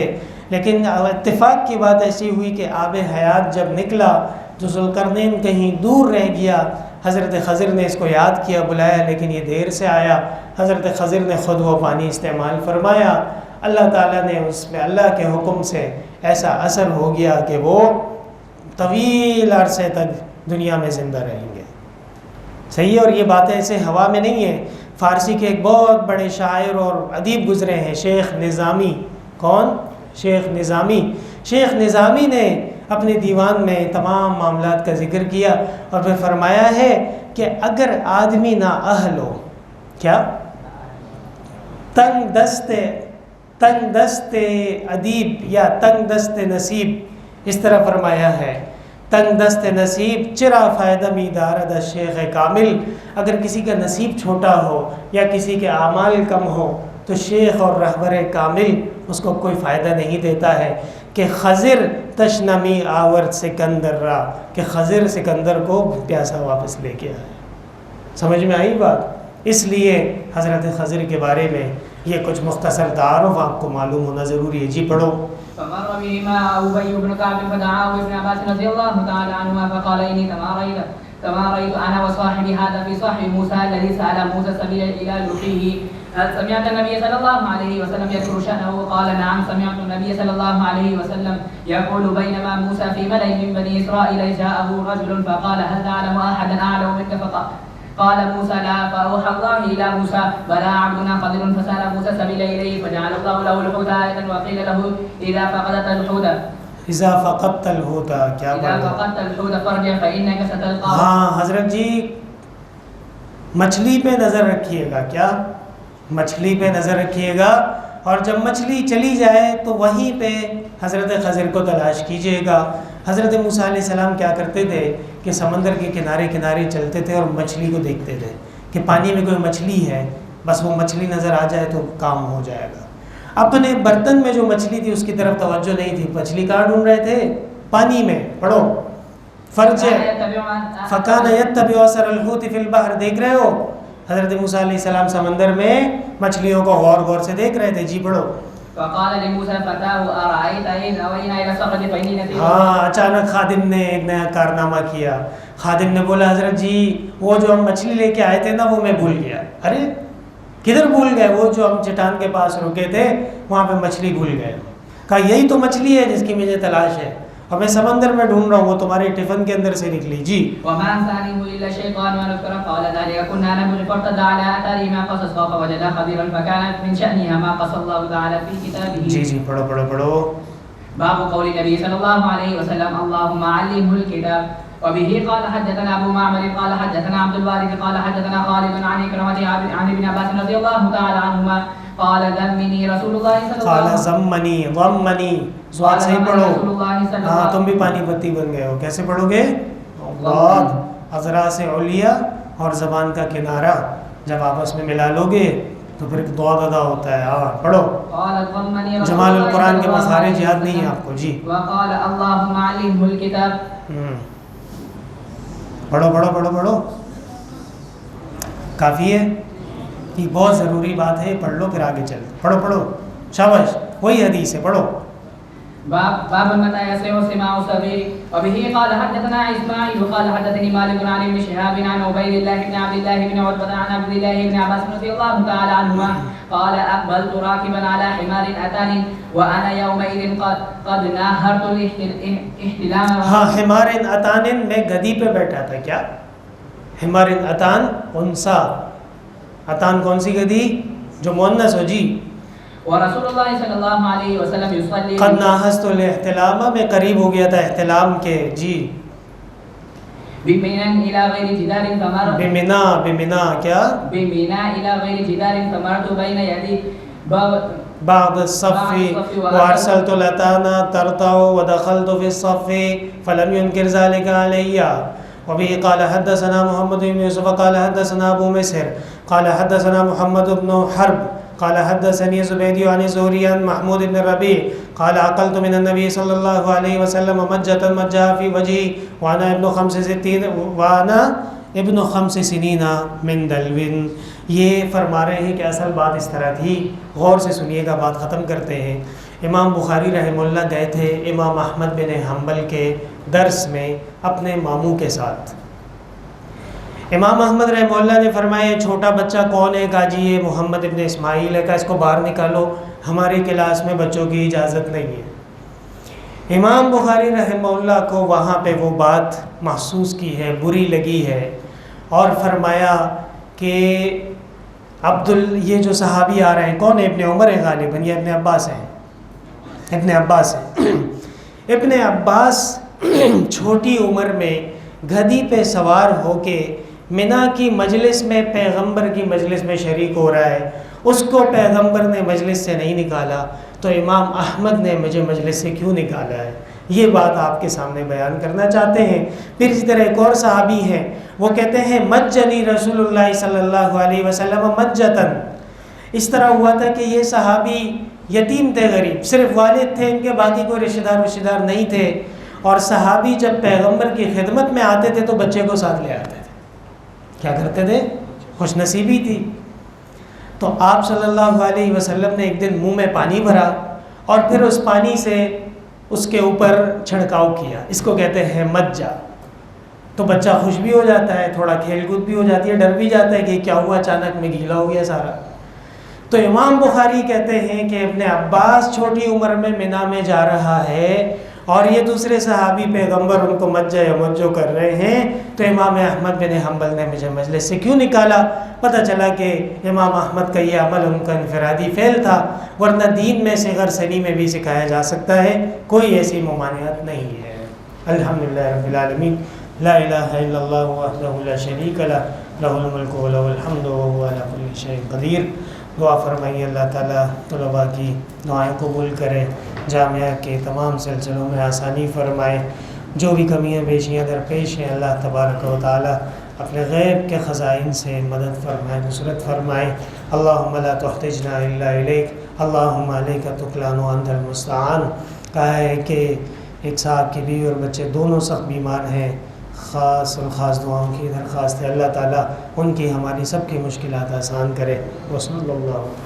Speaker 1: لیکن اتفاق کی بات ایسی ہوئی کہ آب حیات جب نکلا تو ذوالقرنین کہیں دور رہ گیا۔ حضرت خضر نے اس کو یاد کیا، بلایا، لیکن یہ دیر سے آیا۔ حضرت خضر نے خود وہ پانی استعمال فرمایا، اللہ تعالیٰ نے اس میں اللہ کے حکم سے ایسا اثر ہو گیا کہ وہ طویل عرصے تک دنیا میں زندہ رہیں گے۔ صحیح ہے، اور یہ باتیں ایسے ہوا میں نہیں ہیں۔ فارسی کے ایک بہت بڑے شاعر اور ادیب گزرے ہیں، شیخ نظامی۔ کون؟ شیخ نظامی۔ شیخ نظامی نے اپنے دیوان میں تمام معاملات کا ذکر کیا اور پھر فرمایا ہے کہ اگر آدمی نا اہل ہو، کیا؟ تنگ دست ادیب یا تنگ دست نصیب، اس طرح فرمایا ہے، تنگ دست نصیب چرا فائدہ می دارد شیخ کامل۔ اگر کسی کا نصیب چھوٹا ہو یا کسی کے اعمال کم ہو تو شیخ اور رہبر کامل اس کو کوئی فائدہ نہیں دیتا ہے۔ کہ خضر تشنمی آورد سکندر را، کہ خضر سکندر کو پیاسا واپس لے کے آئے۔ سمجھ میں آئی بات؟ اس لیے حضرت خضر کے بارے میں یہ کچھ مختصر تعارف آپ کو معلوم ہونا ضروری ہے۔ جی پڑھو۔
Speaker 2: فمر بهما أبي بن كعب فدعاه ابن عباس رضي الله تعالى عنهما فقال إني تماريت أنا وصاحبي هذا في صاحب موسى الذي سأل موسى السبيل إلى لقيه هل سمعت النبي صلى الله عليه وسلم يذكر شأنه؟ قال نعم سمعت النبي صلى الله عليه وسلم يقول بينما موسى في ملأ من بني إسرائيل جاءه رجل فقال هل تعلم أحدا أعلم منك؟ قال موسى لا، فأوحى الله إلى موسى بلى عبدنا خضر فسأل موسى السبيل إليه فجعل الله له الحوت آية وقيل له إذا فقدت الحوت کیا إذا فقدت الحوت فارجع فإنك ستلقاه۔
Speaker 1: ہاں حضرت جی، مچھلی پہ نظر رکھیے گا۔ کیا؟ مچھلی پہ نظر رکھیے گا، اور جب مچھلی چلی جائے تو وہیں پہ حضرت خضر کو تلاش کیجیے گا۔ حضرت موسیٰ علیہ السلام کیا کرتے تھے کہ سمندر کے کنارے کنارے چلتے تھے اور مچھلی کو دیکھتے تھے کہ پانی میں کوئی مچھلی ہے، بس وہ مچھلی نظر آ جائے تو کام ہو جائے گا۔ اپنے برتن میں جو مچھلی تھی اس کی طرف توجہ نہیں تھی، مچھلی کہاں ڈھونڈ رہے تھے؟ پانی میں۔ پڑھو، فرج فکان یتبع اثر الحوت فی البحر، دیکھ رہے ہو حضرت موسیٰ علیہ السلام سمندر میں مچھلیوں کو غور غور سے دیکھ رہے تھے۔ جی پڑھو۔
Speaker 2: فقال لموسى فتاه أرأيت إذ أوينا إلى الصخرة فإني نسيت۔
Speaker 1: ہاں، اچانک خادم نے ایک نیا کارنامہ کیا۔ خادم نے بولا حضرت جی وہ جو ہم مچھلی لے کے آئے تھے نا وہ میں بھول گیا۔ ارے کدھر بھول گئے؟ وہ جو ہم چٹان کے پاس رکے تھے وہاں پہ مچھلی بھول گئے۔ کہا یہی تو مچھلی ہے جس کی مجھے تلاش ہے، اور میں سمندر میں ڈھونڈ رہا ہوں، وہ تمہارے ٹفن کے اندر سے نکلی۔ جی۔
Speaker 2: وما أنسانيه إلا الشيطان أن أذكره قال ذلك كنا نبغي فارتد على آثارهما قصصا فوجدا خضرا فكانت من شأنها ما قص الله تعالى في كتابه۔
Speaker 1: جی پڑھو پڑھو پڑھو۔
Speaker 2: باب قول النبي صلى الله عليه وسلم اللهم علمه الكتاب۔ وبه قال حدثنا أبو معمر قال حدثنا عبد الوارث قال حدثنا خالد عن إكرمة عن ابن عباس رضي الله تعالى عنهما قال ذمني رسول الله صلى الله عليه وسلم ضمني سواد صحیح پڑھو۔ ہاں تم بھی پانی پتی بن گئے ہو۔ کیسے پڑھو گے؟ ضاد اذرا سے علیا اور زبان کا کنارہ جب آپس میں ملا لو گے تو پھر ضاد ادا ہوتا ہے۔ ہاں پڑھو۔ جمال القرآن کے مخارج یاد نہیں ہیں آپ کو؟ جی۔ وقال اللهم علمه الكتاب۔
Speaker 1: پڑھو پڑھو پڑھو پڑھو، کافی ہے، یہ بہت ضروری بات ہے، پڑھ لو پھر آگے چل۔ پڑھو پڑھو، شاباش، وہی حدیث ہے، پڑھو۔
Speaker 2: باب متى يسمع سماع الصغير. وبه قال حدثنا اسماعيل قال حدثني مالك عن ابن شهاب عن عبيد الله بن عبد الله بن عتبة عن عبد الله بن عباس رضي الله تعالى عنهما قال اقبلت راكبا على حمار اتاني وانا يومئذ قد ناهرت الاحتلام.
Speaker 1: ہاں، حمار اتان میں گدی پہ بیٹھا تھا. کیا حمار اتان انسا، اتان کون سی گدی؟ جو مؤنث ہو. جی.
Speaker 2: ورسول اللہ صلی اللہ علیہ وسلم یصلی
Speaker 1: قد ناہست الاحتلام، میں قریب ہو گیا تھا احتلام کے. جی.
Speaker 2: بمنا الى غیر جدار فمرت
Speaker 1: بمنا کیا؟
Speaker 2: بمنا الى غیر جدار فمرت بین یدی
Speaker 1: بعد الصف وارسلت الاتانا ترتع ودخلت في الصف فلم ينكر ذلك علي. وبه قال حدثنا محمد بن يوسف قال حدثنا ابو مسهر قال حدثنا محمد بن حرب قال حدثني زبيدي عن الزهري عن محمود بن الربيع قال عقلت من النبي صلى الله عليه وسلم مجة مجها في وجهي وانا ابن 5 سنين من دلو. یہ فرما رہے ہیں کہ اصل بات اس طرح تھی. غور سے سنیے گا، بات ختم کرتے ہیں. امام بخاری رحمہ اللہ گئے تھے امام احمد بن حنبل کے درس میں اپنے ماموں کے ساتھ. امام احمد رحمہ اللہ نے فرمایا یہ چھوٹا بچہ کون ہے؟ کہا جی یہ محمد ابن اسماعیل ہے. کہا اس کو باہر نکالو، ہماری کلاس میں بچوں کی اجازت نہیں ہے. امام بخاری رحمہ اللہ کو وہاں پہ وہ بات محسوس کی ہے، بری لگی ہے، اور فرمایا کہ یہ جو صحابی آ رہے ہیں کون ہے؟ ابن عمر ہے غالباً، یا ابن عباس ہیں. ابن عباس ہیں. ابن عباس چھوٹی عمر میں گدی پہ سوار ہو کے منا کی مجلس میں پیغمبر کی مجلس میں شریک ہو رہا ہے. اس کو پیغمبر نے مجلس سے نہیں نکالا تو امام احمد نے مجھے مجلس سے کیوں نکالا ہے؟ یہ بات آپ کے سامنے بیان کرنا چاہتے ہیں. پھر اسی طرح ایک اور صحابی ہیں، وہ کہتے ہیں مجنی رسول اللہ صلی اللہ علیہ وسلم مجتن. اس طرح ہوا تھا کہ یہ صحابی یتیم تھے، غریب، صرف والد تھے ان کے، باقی کوئی رشتہ دار نہیں تھے. اور صحابی جب پیغمبر کی خدمت میں آتے تھے تو بچے کو ساتھ لے آتے تھے. کیا کرتے تھے؟ خوش نصیبی تھی. تو آپ صلی اللہ علیہ وسلم نے ایک دن منہ میں پانی بھرا اور پھر اس پانی سے اس کے اوپر چھڑکاؤ کیا. اس کو کہتے ہیں مجہ. تو بچہ خوش بھی ہو جاتا ہے، تھوڑا کھیل کود بھی ہو جاتی ہے، ڈر بھی جاتا ہے کہ کیا ہوا، اچانک میں گیلا ہو گیا سارا. تو امام بخاری کہتے ہیں کہ ابن عباس چھوٹی عمر میں منا میں جا رہا ہے اور یہ دوسرے صحابی پیغمبر ان کو مجہ یا مجو کر رہے ہیں، تو امام احمد بن حنبل نے مجھے مجلس سے کیوں نکالا؟ پتہ چلا کہ امام احمد کا یہ عمل ان کا انفرادی فعل تھا، ورنہ دین میں صغر سنی میں بھی سکھایا جا سکتا ہے، کوئی ایسی ممانعت نہیں ہے. الحمدللہ رب العالمین، لا الہ الا اللہ وحدہ لا شریک لہ، لہ الملک ولہ الحمد وہو علی کل شیء قدیر. دعا فرمائیے اللہ تعالیٰ طلباء کی دعائیں قبول کرے، جامعہ کے تمام سلسلوں میں آسانی فرمائے، جو بھی کمیاں بیشیاں درپیش ہیں اللہ تبارک و تعالیٰ اپنے غیب کے خزائن سے مدد فرمائے، نصرت فرمائے. اللہم لا تحتجنا الا الیک، اللہم علیک تکلان وانت المستعان. کہا ہے کہ ایک صاحب کی بیوی اور بچے دونوں سخت بیمار ہیں، خاص الخاص دعاؤں کی درخواست ہے. اللہ تعالیٰ ان کی ہماری سب کی مشکلات آسان کرے. وصلی اللہ